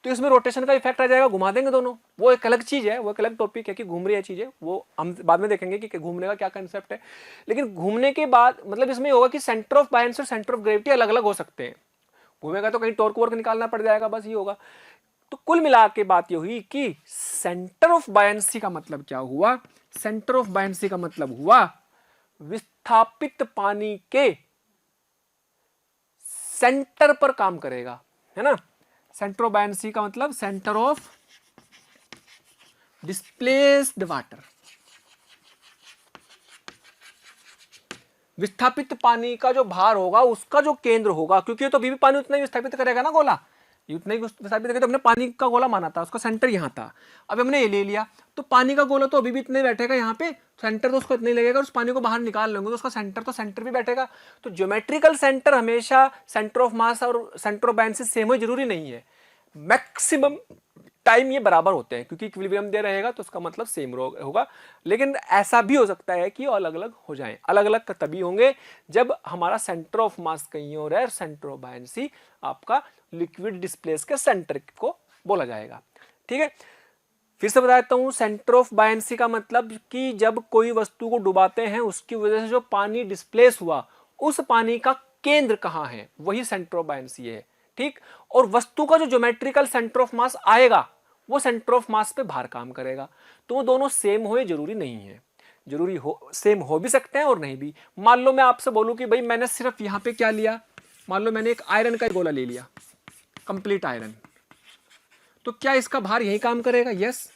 तो इसमें रोटेशन का इफेक्ट आ जाएगा, घुमा देंगे दोनों, वो एक अलग चीज है, वो एक अलग टॉपिक है कि घूम रही है चीजें, वो हम बाद में देखेंगे कि घूमने का क्या कंसेप्ट है। लेकिन घूमने के बाद मतलब इसमें होगा कि सेंटर ऑफ बायंसी और सेंटर ऑफ ग्रेविटी अलग अलग हो सकते हैं, घूमेगा तो कहीं टॉर्क वर्क निकालना पड़ जाएगा, बस ये होगा। तो कुल मिला के बात ये हुई कि सेंटर ऑफ बायंसी का मतलब क्या हुआ, सेंटर ऑफ बायंसी का मतलब हुआ विस्थापित पानी के सेंटर पर काम करेगा, है ना। सेंटर ऑफ बायंसी का मतलब सेंटर ऑफ डिस्प्लेस्ड वाटर, विस्थापित पानी का जो भार होगा उसका जो केंद्र होगा, क्योंकि ये तो अभी भी पानी उतना ही विस्थापित करेगा ना गोला, ये उतना ही विस्थापित करेगा। तो हमने पानी का गोला माना था, उसका सेंटर यहां था, अब हमने ये ले लिया, तो पानी का गोला तो अभी भी इतने बैठेगा यहाँ पे, सेंटर तो उसको इतने लगेगा, उस पानी को बाहर निकाल लेंगे तो उसका सेंटर तो सेंटर भी बैठेगा। तो ज्योमेट्रिकल सेंटर हमेशा सेंटर ऑफ मास और सेंटर ऑफ बायंसी सेम हो जरूरी नहीं है, मैक्सिमम टाइम ये बराबर होते हैं, क्योंकि इक्विलिब्रियम दे रहेगा तो उसका मतलब सेम होगा। लेकिन ऐसा भी हो सकता है कि अलग अलग हो जाएं। अलग अलग तभी होंगे जब हमारा सेंटर ऑफ मास कहीं और है, सेंटर ऑफ बायनेंसी आपका लिक्विड डिस्प्लेस के सेंटर को बोला जाएगा। ठीक है, फिर से बता देता हूं, सेंटर ऑफ बायनेंसी का मतलब कि जब कोई वस्तु को डुबाते हैं उसकी वजह से जो पानी डिस्प्लेस हुआ उस पानी का केंद्र कहां है, वही सेंटर ऑफ बायनेंसी है। ठीक, और वस्तु का जो ज्योमेट्रिकल सेंटर ऑफ मास आएगा वो सेंटर ऑफ मास पे भार काम करेगा। तो वो दोनों सेम हो जरूरी नहीं है, जरूरी हो सेम हो भी सकते हैं और नहीं भी। मान लो मैं आपसे बोलूं कि भाई मैंने सिर्फ यहां पे क्या लिया, मान लो मैंने एक आयरन का गोला ले लिया, कंप्लीट आयरन, तो क्या इसका भार यही काम करेगा? यस।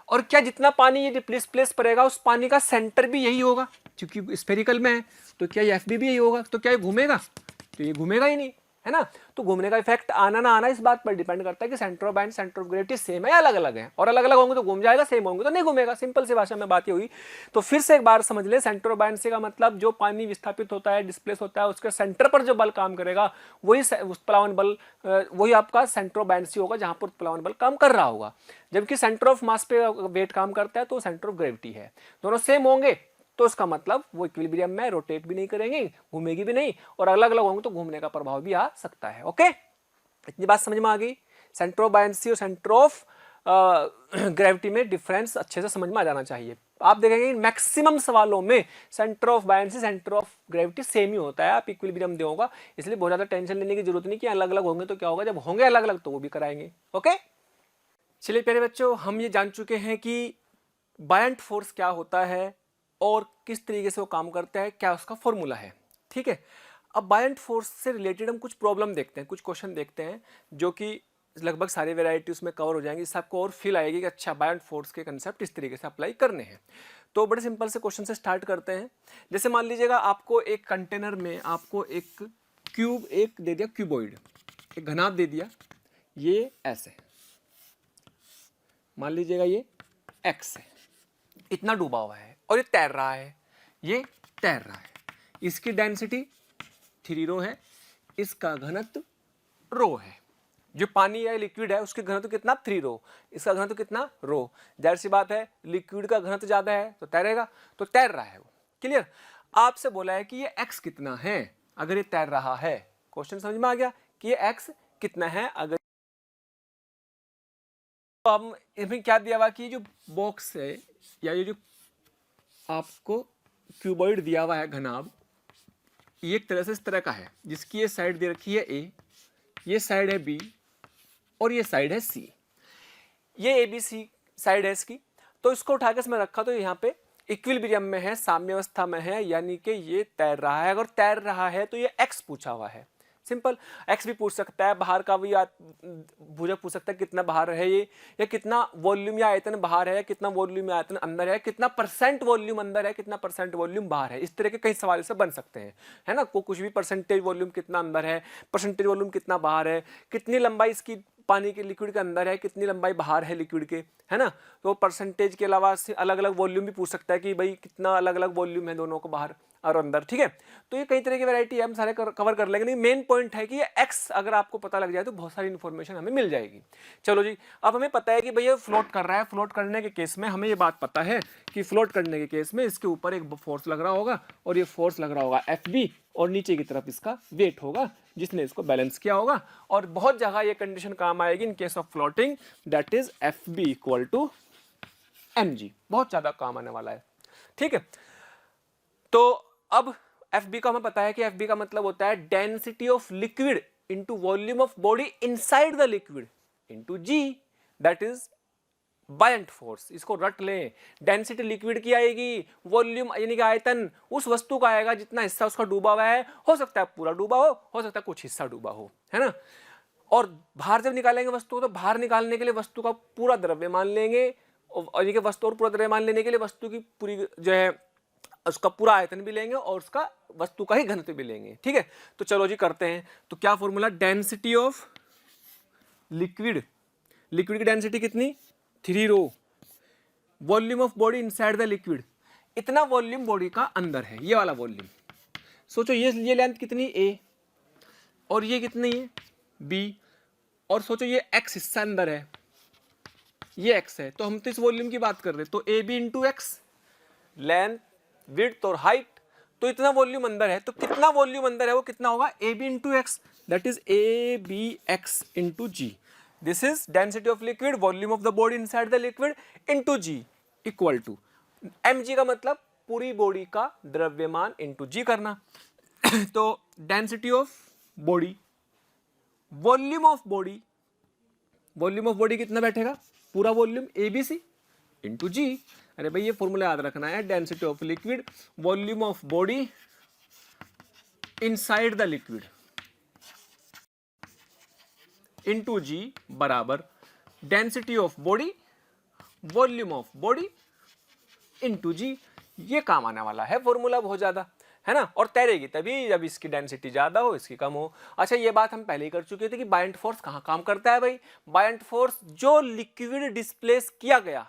और क्या जितना पानी ये डिस्प्लेस करेगा उस पानी का सेंटर भी यही होगा, क्योंकि स्फेरिकल में है, तो क्या ये एफबी भी यही होगा? तो क्या ये घूमेगा? तो ये घूमेगा ही नहीं, है ना। तो घूमने का इफेक्ट आना ना आना इस बात पर डिपेंड करता है कि centre of buoyancy, centre of gravity same है या अलग अलग है। और अलग अलग होंगे तो घूम जाएगा, सेम होंगे तो नहीं घूमेगा। सिंपल सी भाषा में बात ये हुई। तो फिर से एक बार समझ ले, सेंटर ऑफ बायनेंसी का मतलब जो पानी विस्थापित होता है, डिस्प्लेस होता है, उसके सेंटर पर जो बल काम करेगा वही उत्प्लावन बल, वही आपका सेंटर ऑफ बायनेंसी होगा जहां पर उत्प्लावन बल काम कर रहा होगा। जबकि सेंटर ऑफ मास पे वेट काम करता है तो सेंटर ऑफ ग्रेविटी है। दोनों सेम होंगे तो उसका मतलब वो इक्विलिब्रियम में रोटेट भी नहीं करेंगे, घूमेगी भी नहीं, और अलग अलग होंगे तो घूमने का प्रभाव भी आ सकता है। ओके, इतनी बात समझ में आ गई। सेंटर ऑफ बायनेंसी और सेंटर ऑफ ग्रेविटी में डिफरेंस अच्छे से समझ में आ जाना चाहिए। आप देखेंगे मैक्सिमम सवालों में centre of buoyancy, centre of gravity same ही होता है। आप इक्विलिब्रियम दे होगा, इसलिए बहुत ज्यादा टेंशन लेने की जरूरत नहीं कि अलग अलग होंगे तो क्या होगा। जब होंगे अलग अलग तो वो भी कराएंगे। ओके, चलिए प्यारे बच्चों, हम ये जान चुके हैं कि बायंट फोर्स क्या होता है और किस तरीके से वो काम करता है, क्या उसका फॉर्मूला है। ठीक है, अब बायंट फोर्स से रिलेटेड हम कुछ प्रॉब्लम देखते हैं, कुछ क्वेश्चन देखते हैं जो कि लगभग सारी वेराइटी उसमें कवर हो जाएंगी। इससे आपको और फील आएगी कि अच्छा बायंट फोर्स के कंसेप्ट इस तरीके से अप्लाई करने हैं। तो बड़े सिंपल से क्वेश्चन से स्टार्ट करते हैं। जैसे मान लीजिएगा आपको एक कंटेनर में आपको एक क्यूब एक दे दिया, क्यूबॉइड एक घनाभ दे दिया, ये ऐसे मान लीजिएगा ये एक्स है, इतना डूबा हुआ है और ये तैर रहा है, ये तैर रहा है। इसकी डेंसिटी 3 रो है, इसका घनत्व रो है। जो पानी या लिक्विड है उसके घनत्व कितना? 3 रो, इसका घनत्व कितना? रो। जाहिर सी बात है लिक्विड का घनत्व ज्यादा है तो तैरेगा, तो तैर रहा है वो। क्लियर? आपसे बोला है कि ये एक्स कितना है अगर ये तैर रहा है। क्वेश्चन समझ में आ गया कि ये एक्स कितना है अगर। तो हम इसमें क्या दिया हुआ कि जो बॉक्स है या ये जो आपको क्यूबॉइड दिया हुआ है घनाभ, ये एक तरह से इस तरह का है जिसकी ये साइड दे रखी है ए, ये साइड है बी और ये साइड है सी। ये ए बी सी साइड है इसकी। तो इसको उठा के इसमें रखा तो यहाँ पे इक्विलिब्रियम में है, साम्यावस्था में है, यानी कि ये तैर रहा है। अगर तैर रहा है तो ये एक्स पूछा हुआ है। सिंपल, एक्स भी पूछ सकता है, बाहर का भी भुजक पूछ सकता है कितना बाहर है ये, या कितना वॉल्यूम या आयतन बाहर है, कितना वॉल्यूम या आयतन अंदर है, कितना परसेंट वॉल्यूम अंदर है, कितना परसेंट वॉल्यूम बाहर है। इस तरह के कई सवाल से बन सकते हैं, है ना। कुछ भी परसेंटेज वॉल्यूम कितना अंदर है, परसेंटेज वॉल्यूम कितना बाहर है, कितनी लंबाई इसकी पानी के लिक्विड के अंदर है, कितनी लंबाई बाहर है लिक्विड के, है ना। तो परसेंटेज के अलावा अलग अलग वॉल्यूम भी पूछ सकता है कि भाई कितना अलग अलग वॉल्यूम है दोनों को बाहर और अंदर। ठीक है, तो ये कई तरह की वैरायटी है, हम सारे कवर कर लेंगे। मेन पॉइंट है कि ये एक्स अगर आपको पता लग जाए तो बहुत सारी इन्फॉर्मेशन हमें मिल जाएगी। चलो जी, अब हमें पता है कि भैया फ्लोट कर रहा है। फ्लोट करने के केस में हमें ये बात पता है कि फ्लोट करने के केस में इसके ऊपर एक फोर्स लग रहा होगा और ये फोर्स लग रहा होगा एफ और नीचे की तरफ इसका वेट होगा जिसने इसको बैलेंस किया होगा। और बहुत जगह ये कंडीशन काम आएगी in case of floating, that is F B equal to M G, बहुत ज्यादा काम आने वाला है। ठीक है, तो अब एफ बी का हमें पता है कि एफ बी का मतलब होता है density of liquid into volume of body inside the liquid into G, that is buoyant force. इसको रट लें, डेंसिटी लिक्विड की आएगी, वॉल्यूम यानी कि आयतन उस वस्तु का आएगा जितना हिस्सा उसका डूबा हुआ है। हो सकता है पूरा डूबा हो सकता है कुछ हिस्सा डूबा हो, है ना। और बाहर जब निकालेंगे वस्तु को तो बाहर निकालने के लिए वस्तु का पूरा द्रव्यमान लेंगे, और ये वस्तु और पूरा द्रव्यमान लेने के लिए वस्तु की पूरी जो है उसका पूरा आयतन भी लेंगे और उसका वस्तु का ही घनत्व भी लेंगे। ठीक है, तो चलो जी करते हैं। तो क्या formula? Density of liquid, liquid की डेंसिटी कितनी? 3 rho, volume of body inside the liquid, इतना वॉल्यूम बॉडी का अंदर है, ये वाला वॉल्यूम। सोचो ये लेंथ कितनी ए और ये कितनी है बी, और सोचो ये एक्स हिस्सा अंदर है ये x है, तो हम तो इस वॉल्यूम की बात कर रहे हैं, तो A B into X, length width और हाइट, तो इतना वॉल्यूम अंदर है, तो कितना वॉल्यूम अंदर है वो कितना होगा, A B into X, that is A B X into G. This is density of liquid, volume of the body inside the liquid into G equal to M G का मतलब पूरी बॉडी का द्रव्यमान इंटू जी करना. तो density of body, volume of body, volume of body कितना बैठेगा, पूरा volume A B C into g. अरे भाई ये फॉर्मूला याद रखना है, density of liquid, volume of body inside the liquid into g बराबर density of body, volume of body into g. ये काम आने वाला है फॉर्मूला बहुत ज्यादा, है ना, और तैरेगी तभी जब इसकी डेंसिटी ज्यादा हो, इसकी कम हो. अच्छा ये बात हम पहले ही कर चुके थे कि बायंट फोर्स कहाँ काम करता है भाई. बायंट फोर्स जो लिक्विड डिस्प्लेस किया गया,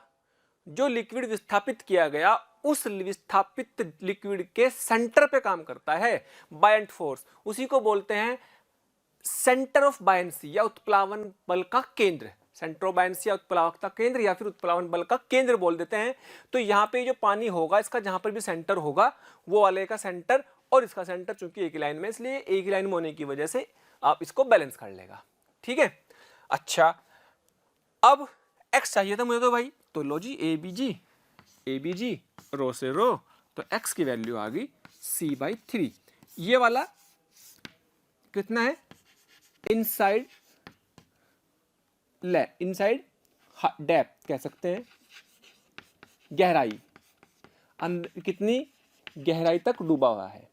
जो लिक्विड विस्थापित किया गया, उस विस्थापित लिक्विड के सेंटर पे काम करता है बायंट फोर्स. उसी को बोलते हैं सेंटर ऑफ बायंसी या उत्प्लावन बल का केंद्र. सेंटर ऑफ बायंसी या उत्प्लावकता केंद्र या फिर उत्प्लावन बल का केंद्र बोल देते हैं. तो यहाँ पे जो पानी होगा इसका जहां पर भी सेंटर होगा वो वाले का सेंटर और इसका सेंटर चूंकि एक ही लाइन में, इसलिए एक ही लाइन में होने की वजह से आप इसको बैलेंस कर लेगा. ठीक है. अच्छा अब x चाहिए था मुझे तो भाई, तो लो जी ए बी जी रो से रो, तो x की वैल्यू आ गई c/3. ये वाला कितना है, इनसाइड इनसाइड डेप्थ कह सकते हैं, गहराई, कितनी गहराई तक डूबा हुआ है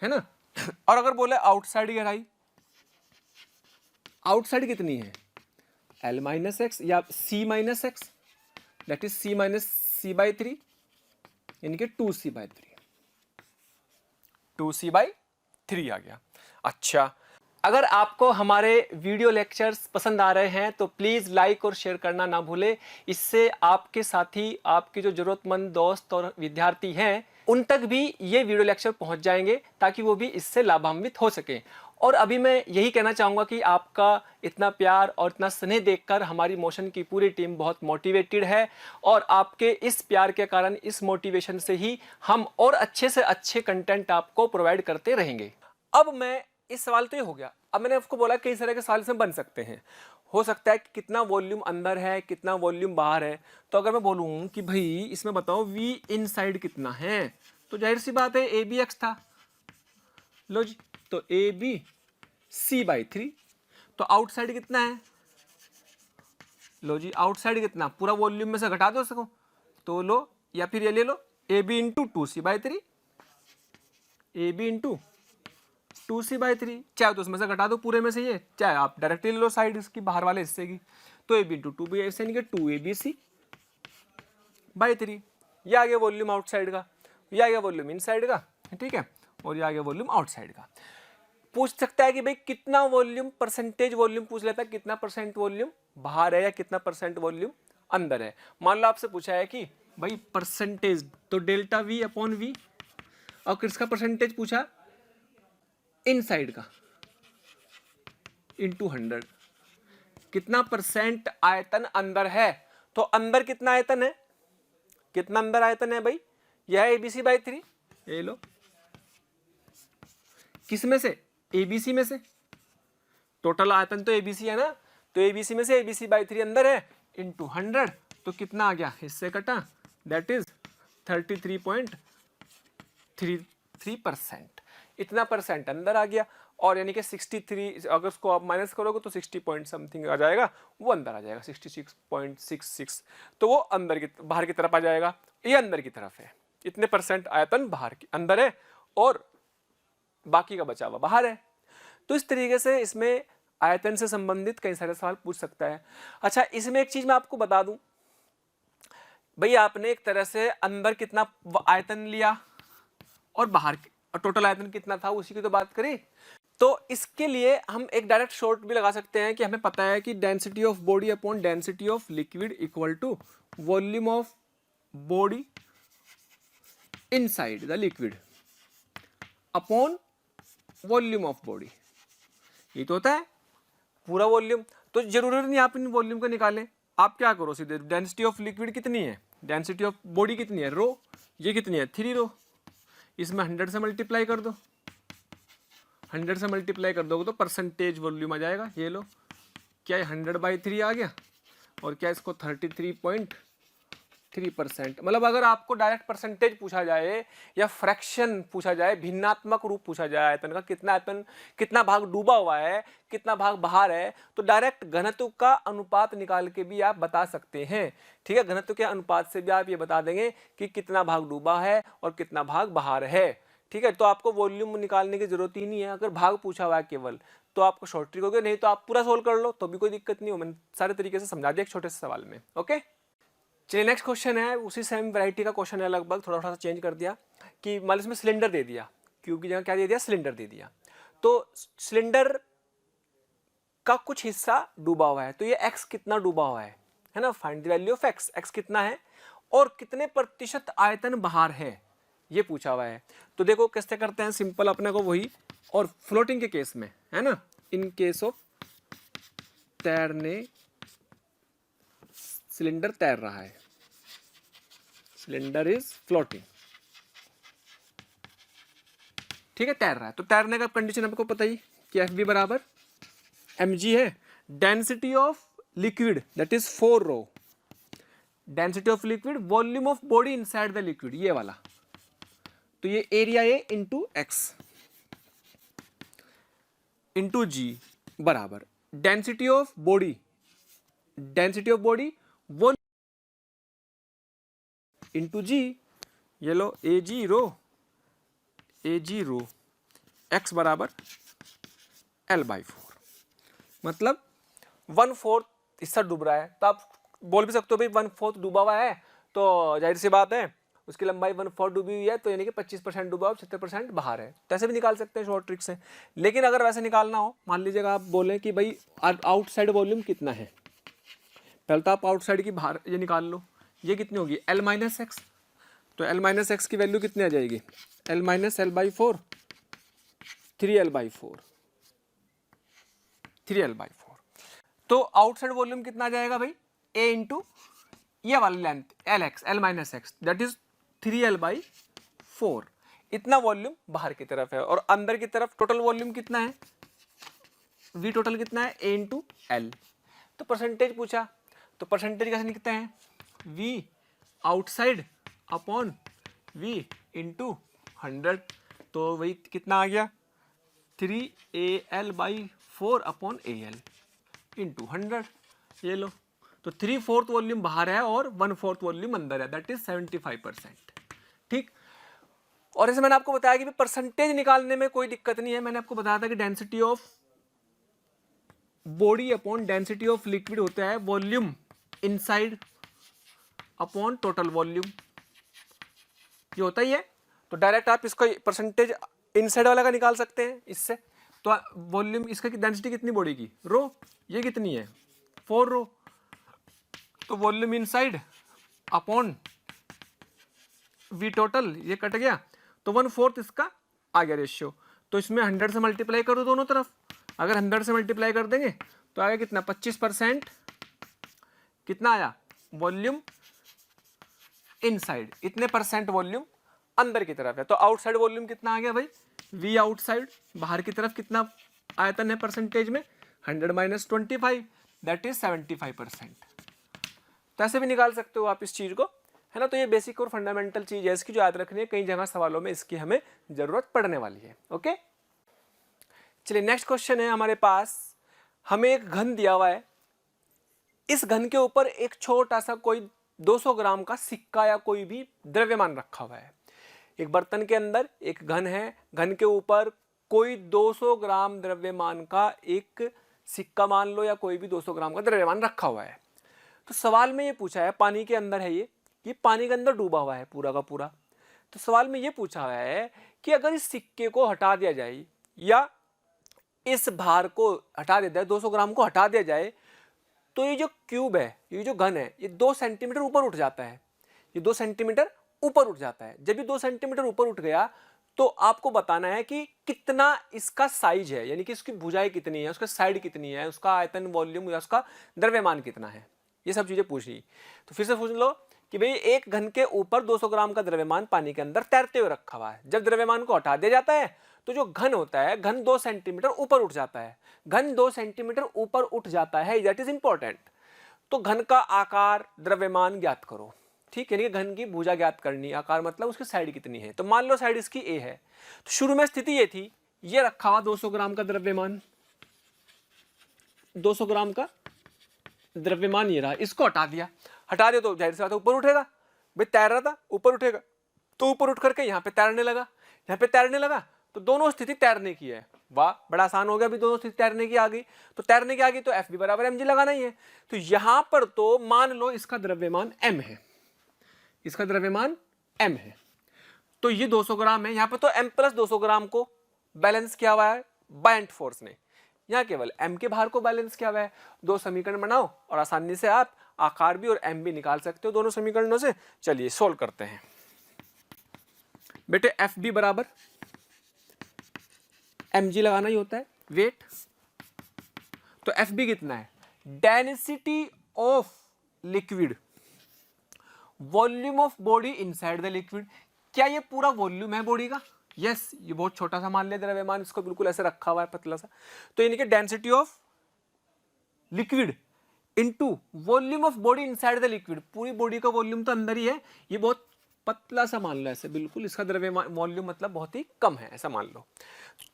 ना. और अगर बोले आउटसाइड गहराई, आउटसाइड कितनी है, L माइनस एक्स या C minus x, that is C minus C/3, यानी कि 2C/3, 2C/3 आ गया. अच्छा अगर आपको हमारे वीडियो लेक्चर्स पसंद आ रहे हैं तो प्लीज़ लाइक और शेयर करना ना भूलें. इससे आपके साथी, आपके जो ज़रूरतमंद दोस्त और विद्यार्थी हैं उन तक भी ये वीडियो लेक्चर पहुंच जाएंगे ताकि वो भी इससे लाभान्वित हो सकें. और अभी मैं यही कहना चाहूँगा कि आपका इतना प्यार और इतना स्नेह देखकर हमारी मोशन की पूरी टीम बहुत मोटिवेटेड है और आपके इस प्यार के कारण, इस मोटिवेशन से ही हम और अच्छे से अच्छे कंटेंट आपको प्रोवाइड करते रहेंगे. अब मैं इस सवाल तो ये हो गया, अब मैंने आपको बोला कई तरह के सवाल इसमें बन सकते हैं. हो सकता है कि कितना वॉल्यूम अंदर है, कितना वॉल्यूम बाहर है. तो अगर मैं बोलूँ कि भाई इसमें बताओ V इनसाइड कितना है, तो जाहिर सी बात है ए बी एक्स था. लो जी, तो ए बी C/3. तो आउटसाइड कितना है, लो जी आउटसाइड कितना, पूरा वॉल्यूम में से घटा दो सको तो लो, या फिर ये ले लो A B into 2C/3, A B into 2C/3, चाहे तो उसमें से घटा दो पूरे में से ये, चाहे आप डायरेक्टली ले लो साइड इसकी बाहर वाले हिस्से की. तो ए बी इंटू 2B यानी कि 2ABC/3. ये आ गया वॉल्यूम आउटसाइड का, ये आ गया वॉल्यूम इनसाइड का. ठीक है, और ये आ गया वॉल्यूम आउटसाइड का. पूछ सकता है कि भाई कितना वॉल्यूम, परसेंटेज वॉल्यूम पूछ लेता है, कितना परसेंट वॉल्यूम बाहर है या कितना परसेंट वॉल्यूम अंदर है. मान लो आपसे पूछा है कि भाई परसेंटेज, तो डेल्टा V अपॉन V, और किसका परसेंटेज पूछा, इनसाइड का, इंटू 100. कितना परसेंट आयतन अंदर है, तो अंदर कितना आयतन है, कितना अंदर आयतन है भाई, यह है ABC/3. ये लो, किस में से, ABC में से, टोटल आयतन तो ABC है ना, तो ABC में से ABC/3 अंदर है, इंटू 100. तो कितना आ गया, इससे कटा, दैट इज 33.33%. इतना परसेंट अंदर आ गया. और यानी कि 63, अगर उसको आप माइनस करोगे तो 60 पॉइंट समथिंग आ जाएगा, वो अंदर आ जाएगा 66.66. तो वो अंदर की, बाहर की तरफ आ जाएगा. ये अंदर की तरफ है, इतने परसेंट आयतन बाहर की, अंदर है और बाकी का बचा हुआ बाहर है. तो इस तरीके से इसमें आयतन से संबंधित कई सारे सवाल पूछ सकता है. अच्छा इसमें एक चीज मैं आपको बता दूं, भाई आपने एक तरह से अंदर कितना आयतन लिया और बाहर टोटल आयतन कितना था उसी की तो बात करी. तो इसके लिए हम एक डायरेक्ट शॉर्ट भी लगा सकते हैं कि हमें पता है कि density of body upon density of liquid equal to volume of body inside the liquid upon volume of body. ये तो होता है पूरा वॉल्यूम. तो जरूरी नहीं आप इन वॉल्यूम को निकालें, आप क्या करो सीधे डेंसिटी ऑफ लिक्विड कितनी है, डेंसिटी ऑफ बॉडी कितनी है रो, ये कितनी है 3 रो, इसमें 100 से मल्टीप्लाई कर दो, 100 से मल्टीप्लाई कर दोगे तो परसेंटेज वॉल्यूम आ जाएगा। ये लो, क्या 100/3 आ गया, और क्या इसको 33.3%। मतलब अगर आपको डायरेक्ट परसेंटेज पूछा जाए या फ्रैक्शन पूछा जाए, भिन्नात्मक रूप पूछा जाए आयतन का, कितना भाग डूबा हुआ है, कितना भाग बाहर है, तो डायरेक्ट घनत्व का अनुपात निकाल के भी आप बता सकते हैं। ठीक है, घनत्व के अनुपात से भी आप ये बता देंगे कि कितना भाग डूबा है और कितना भाग बाहर है। ठीक है, तो आपको वॉल्यूम निकालने की जरूरत ही नहीं है। अगर भाग पूछा हुआ है केवल तो आपको शॉर्ट ट्रिक हो गया, नहीं तो आप पूरा सोल्व कर लो तो भी कोई दिक्कत नहीं हो। मैंने सारे तरीके से समझा दिया एक छोटे से सवाल में। ओके, चलिए नेक्स्ट क्वेश्चन है, उसी सेम वैरायटी का क्वेश्चन है, लगभग थोड़ा सा चेंज कर दिया कि मान लो इसमें सिलेंडर दे दिया, क्यूब की जगह क्या दे दिया, सिलेंडर दे दिया। तो सिलेंडर का कुछ हिस्सा डूबा हुआ है, तो ये x कितना डूबा हुआ है ना, find the value of x, x कितना है और कितने प्रतिशत आयतन बाहर है, ये पूछा हुआ है। तो देखो कैसे करते हैं, सिंपल अपने को वही, और फ्लोटिंग के केस में है ना, इन केस ऑफ तैरने, सिलेंडर तैर रहा है, सिलेंडर इज फ्लोटिंग। ठीक है, तैर रहा है, तो तैरने का कंडीशन आपको पता ही कि एफ बी बराबर mg है, density of liquid that is 4 rho, density of liquid, volume of body inside the liquid, ये वाला, तो ये area A into x into g बराबर density of body, density of body volume into g, ये लो ए जी रो एक्स बराबर L/4, मतलब 1/4 हिस्सा डूब रहा है। तो आप बोल भी सकते हो भाई 1/4 डूबा हुआ है, तो जाहिर सी बात है उसकी लंबाई 1/4 डूबी हुई है, तो यानी कि 25% डूबा और 70% बाहर है। तो ऐसे भी निकाल सकते हैं शॉर्ट ट्रिक से। लेकिन अगर वैसे निकालना हो, मान लीजिएगा आप बोलें कि भाई आउटसाइड वॉल्यूम कितना है, पहले तो आप आउटसाइड की बाहर ये निकाल लो, ये कितनी होगी L-x, तो L-x की वैल्यू कितनी आ जाएगी, L-L/4, 3L/4। तो आउटसाइड वॉल्यूम कितना आ जाएगा भाई, A इंटू ये वाली length L-x that is 3L/4, इतना वॉल्यूम बाहर की तरफ है। और अंदर की तरफ टोटल वॉल्यूम कितना है, V टोटल कितना है, A इंटू L। तो परसेंटेज पूछा, तो परसेंटेज कैसे लिखते हैं, V outside upon V into 100, तो वही कितना आ गया 3AL/4 अपॉन AL इंटू 100, ये लो। तो 3/4 वॉल्यूम बाहर है और 1/4 वॉल्यूम अंदर है, दैट इज 75%। ठीक, और जैसे मैंने आपको बताया कि परसेंटेज निकालने में कोई दिक्कत नहीं है। मैंने आपको बताया था कि density of body upon density of liquid होता है volume inside upon total volume, ये होता ही है। तो डायरेक्ट आप इसका परसेंटेज इनसाइड वाला का निकाल सकते हैं इससे। तो वॉल्यूम, इसका डेंसिटी कितनी बॉडी की रो, ये कितनी है 4 रो, तो volume inside upon V total, ये कट गया, तो 1/4 इसका आ गया रेशियो। तो इसमें 100 से मल्टीप्लाई करो दोनों तरफ, अगर 100 से मल्टीप्लाई कर देंगे तो आएगा कितना 25%, कितना आया वॉल्यूम इनसाइड, इतने परसेंट वॉल्यूम अंदर की तरफ है। तो आउटसाइड वॉल्यूम कितना आ गया भाई, V आउटसाइड, बाहर की तरफ कितना आयतन है परसेंटेज में 100 - 25 दैट इज 75%। तो ऐसे भी निकाल सकते हो आप इस चीज को, है ना। तो ये बेसिक और फंडामेंटल चीज है इसकी, जो याद रखनी है, कई जगह सवालों में इसकी हमें जरूरत पड़ने वाली है। ओके, चलिए नेक्स्ट क्वेश्चन है हमारे पास। हमें एक घन दिया हुआ है, इस घन के ऊपर एक छोटा सा कोई 200 ग्राम का सिक्का या कोई भी द्रव्यमान रखा हुआ है। एक बर्तन के अंदर एक घन है, घन के ऊपर कोई 200 ग्राम द्रव्यमान का एक सिक्का मान लो या कोई भी 200 ग्राम का द्रव्यमान रखा हुआ है। तो सवाल में ये पूछा है, पानी के अंदर है ये पानी के अंदर डूबा हुआ है पूरा का पूरा। तो सवाल में ये पूछा हुआ है कि अगर इस सिक्के को हटा दिया जाए या इस भार को हटा दिया जाए, 200 ग्राम को हटा दिया जाए, तो ये जो क्यूब है, ये जो घन है, ये 2 सेंटीमीटर ऊपर उठ जाता है। ये 2 सेंटीमीटर ऊपर उठ जाता है। जब ये 2 सेंटीमीटर ऊपर उठ गया तो आपको बताना है कि कितना इसका साइज है, यानी कि इसकी भुजाएं कितनी है, उसका साइड कितनी है, उसका आयतन वॉल्यूम या उसका द्रव्यमान कितना है, ये सब चीजें पूछनी। तो फिर से पूछ लो कि भाई एक घन के ऊपर 200 ग्राम का द्रव्यमान पानी के अंदर तैरते हुए रखा हुआ है। जब द्रव्यमान को हटा दिया जाता है तो जो घन होता है, घन 2 सेंटीमीटर ऊपर उठ जाता है। घन 2 सेंटीमीटर ऊपर उठ जाता है, दैट इज इंपॉर्टेंट। तो घन का आकार, द्रव्यमान ज्ञात करो, ठीक है। घन की भुजा ज्ञात करनी, आकार मतलब उसकी साइड कितनी है। तो मान लो साइड इसकी ए है, तो शुरू में स्थिति ये थी, ये रखा हुआ 200 ग्राम का द्रव्यमान, 200 ग्राम का द्रव्यमान ये रहा, इसको हटा दिया। हटा दे तो जाहिर सी बात है ऊपर उठेगा, भाई तैर रहा था ऊपर उठेगा, तो ऊपर उठ करके यहाँ पे तैरने लगा, यहाँ पे तैरने लगा, तो दोनों स्थिति तैरने की है। वाह, बड़ा आसान हो गया, भी दोनों स्थिति तैरने की आ गई। तो तैरने की आ गई तो एफ बी बराबर एम जी लगाना ही है। तो यहां पर तो मान लो इसका द्रव्यमान m है, इसका द्रव्यमान m है, तो ये 200 ग्राम है। यहाँ पे तो m प्लस 200 ग्राम को बैलेंस किया हुआ है बायंट फोर्स ने, यहाँ केवल m के भार को बैलेंस किया हुआ है। दो समीकरण बनाओ और आसानी से आप आकार भी और m भी निकाल सकते हो दोनों समीकरणों से। चलिए सोल्व करते हैं बेटे। एफ बी बराबर एम जी लगाना ही होता है, वेट। तो एफ बी कितना है, density of liquid, volume of body inside the liquid. क्या ये पूरा वॉल्यूम है बॉडी का? यस, ये बहुत छोटा सा मान लिया द्रव्यमान, इसको बिल्कुल ऐसे रखा हुआ है पतला सा। तो यानी कि density of liquid into volume of body inside the liquid, पूरी बॉडी का वॉल्यूम तो अंदर ही है, ये बहुत पतला सा मान लो ऐसे बिल्कुल, इसका द्रव्यमान वॉल्यूम मतलब बहुत ही कम है ऐसा मान लो।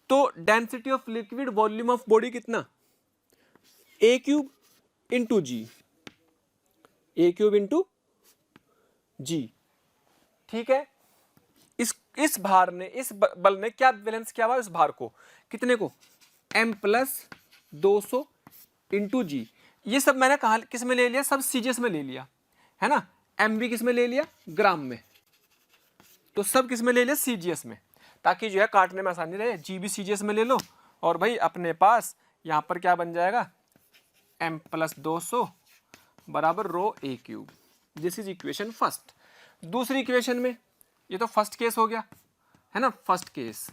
तो density of liquid volume of body कितना, ए क्यूब इंटू जी, ए क्यूब इंटू जी, ठीक है। इस भार ने, इस बल ने क्या बैलेंस किया हुआ इस भार को, कितने को, m प्लस 200 इंटू जी। ये सब मैंने कहा किस में ले लिया, सब सीजीएस में ले लिया है ना। m भी किस में ले लिया, ग्राम में, तो सब किस में ले लिया, सीजीएस में, ताकि जो है काटने में आसानी रहे। जी भी सीजीएस में ले लो, और भाई अपने पास यहां पर क्या बन जाएगा, m प्लस 200 बराबर rho A cube. This is equation first. दूसरी इक्वेशन में, ये तो फर्स्ट केस हो गया है ना, फर्स्ट केस।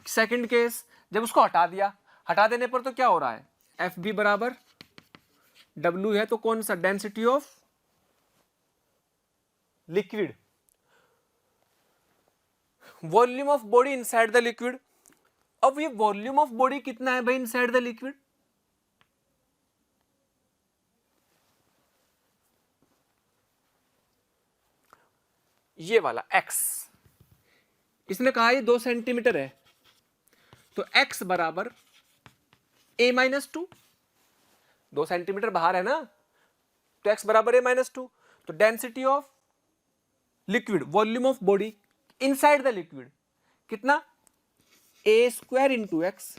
सेकंड केस, जब उसको हटा दिया, हटा देने पर तो क्या हो रहा है, एफ बी बराबर डब्ल्यू है, तो कौन सा, density of liquid, volume of body inside the liquid. अब ये वॉल्यूम ऑफ बॉडी कितना है भाई इनसाइड द लिक्विड, ये वाला x, इसने कहा ये 2 सेंटीमीटर है, तो x बराबर a माइनस 2, 2 सेंटीमीटर बाहर है ना, तो x बराबर a माइनस 2। तो density of liquid, volume of body inside the liquid कितना, a स्क्वायर इंटू एक्स।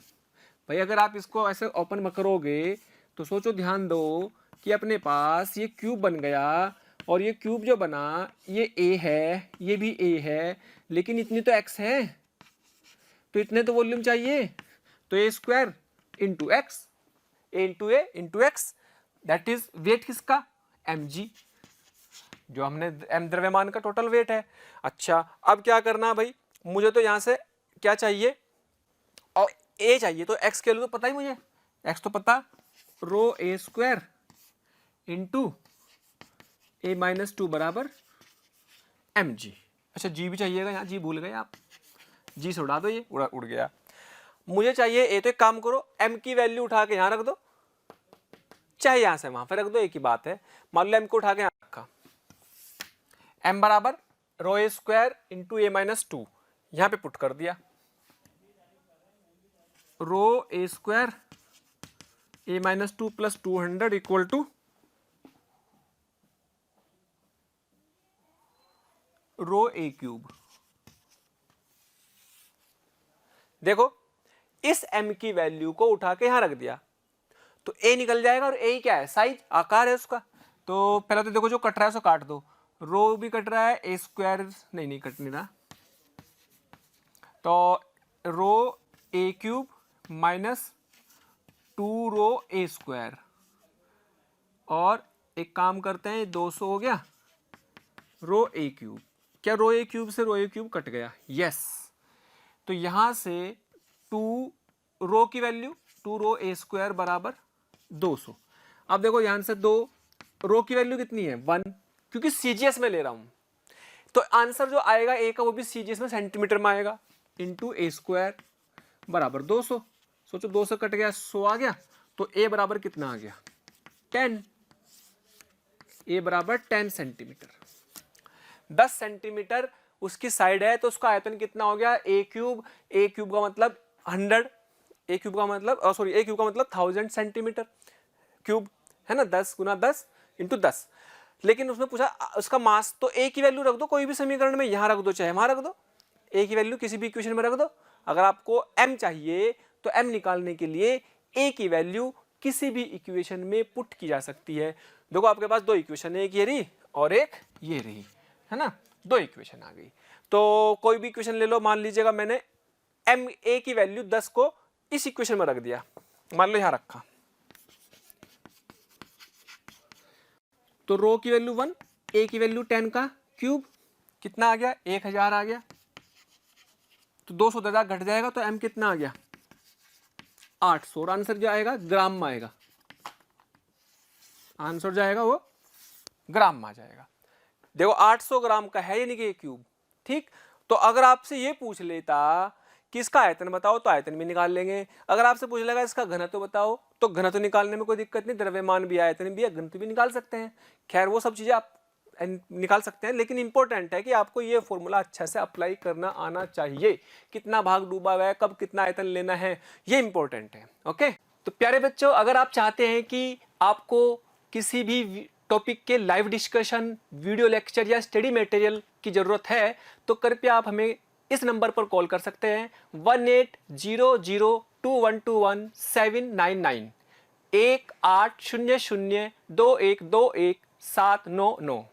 भाई अगर आप इसको ऐसे ओपन करोगे तो सोचो, ध्यान दो कि अपने पास ये क्यूब बन गया, और ये क्यूब जो बना ये a है, ये भी a है, लेकिन इतनी तो x है, तो इतने तो वॉल्यूम चाहिए, तो a square into X, a into X, that is weight किसका, mg, जो हमने m द्रव्यमान का टोटल वेट है। अच्छा अब क्या करना भाई, मुझे तो यहां से क्या चाहिए, और a चाहिए, तो x के लिए तो पता ही मुझे, x तो पता, रो a square into a minus 2 बराबर mg। अच्छा जी भी चाहिएगा, यहाँ जी भूल गए आप, जी से उड़ा दो, ये उड़ गया। मुझे चाहिए a, तो एक काम करो, m की वैल्यू उठा के यहाँ रख दो, चाहे यहाँ से वहां पर रख दो, एक ही बात है। मान लो m को उठा के यहाँ रखा, m बराबर rho a square into a minus 2, यहाँ पे पुट कर दिया, rho a square a minus 2 plus 200 equal to rho A cube. देखो इस m की वैल्यू को उठा के यहां रख दिया, तो a निकल जाएगा, और a क्या है, साइज, आकार है उसका। तो पहले तो देखो जो कट रहा है उसको काट दो, रो भी कट रहा है, a स्क्वायर नहीं कट नहीं रहा, तो rho a cube minus 2 rho a square, और एक काम करते हैं, 200 हो गया रो a क्यूब, क्या रो ए क्यूब से रो ए क्यूब कट गया? यस। तो यहां से 2 रो की वैल्यू 2 रो ए स्क्वायर बराबर 200। अब देखो यहां से 2 रो की वैल्यू कितनी है? 1, क्योंकि सीजीएस में ले रहा हूं। तो आंसर जो आएगा ए का वो भी सीजीएस में सेंटीमीटर में आएगा, इंटू ए स्क्वायर बराबर 200। सोचो 200 कट गया, 100 आ गया, तो ए बराबर कितना आ गया? 10। ए बराबर 10 सेंटीमीटर। 10 सेंटीमीटर उसकी साइड है, तो उसका आयतन कितना हो गया? ए क्यूब। ए क्यूब का मतलब 100, ए क्यूब का मतलब सॉरी ए क्यूब का मतलब 1000 सेंटीमीटर क्यूब है ना, 10 गुना 10 इंटू 10। लेकिन उसने पूछा उसका मास, तो ए की वैल्यू रख दो कोई भी समीकरण में, यहां रख दो चाहे वहां रख दो, ए की वैल्यू किसी भी इक्वेशन में रख दो। अगर आपको m चाहिए तो m निकालने के लिए a की वैल्यू किसी भी इक्वेशन में पुट की जा सकती है। देखो आपके पास 2 इक्वेशन है, एक ये रही और एक ये रही, है ना, 2 इक्वेशन आ गई। तो कोई भी इक्वेशन ले लो, मान लीजिएगा मैंने m a की वैल्यू 10 को इस इक्वेशन में रख दिया, मान लो यहां रखा, तो रो की वैल्यू 1, a की वैल्यू 10 का क्यूब कितना आ गया? 1000 आ गया। तो 200 1000 घट जाएगा, तो m कितना आ गया? 800। और आंसर जो आएगा ग्राम में आएगा, आंसर जो आएगा वो ग्राम में आ जाएगा। देखो 800 ग्राम का है यानी कि ये क्यूब, ठीक। तो अगर आपसे ये पूछ लेता कि इसका आयतन बताओ, तो आयतन भी निकाल लेंगे। अगर आपसे पूछ लेगा इसका घनत्व बताओ, तो घनत्व निकालने में कोई दिक्कत नहीं, द्रव्यमान भी आयतन भी है, घनत्व भी निकाल सकते हैं। खैर वो सब चीजें आप निकाल सकते हैं, लेकिन इंपॉर्टेंट है कि आपको ये फॉर्मूला अच्छा से अप्लाई करना आना चाहिए। कितना भाग डूबा हुआ है, कब कितना आयतन लेना है, ये इंपॉर्टेंट है। ओके, तो प्यारे बच्चों, अगर आप चाहते हैं कि आपको किसी भी टॉपिक के लाइव डिस्कशन, वीडियो लेक्चर या स्टडी मटेरियल की जरूरत है, तो कृपया आप हमें इस नंबर पर कॉल कर सकते हैं 18002121 799 18002121 799।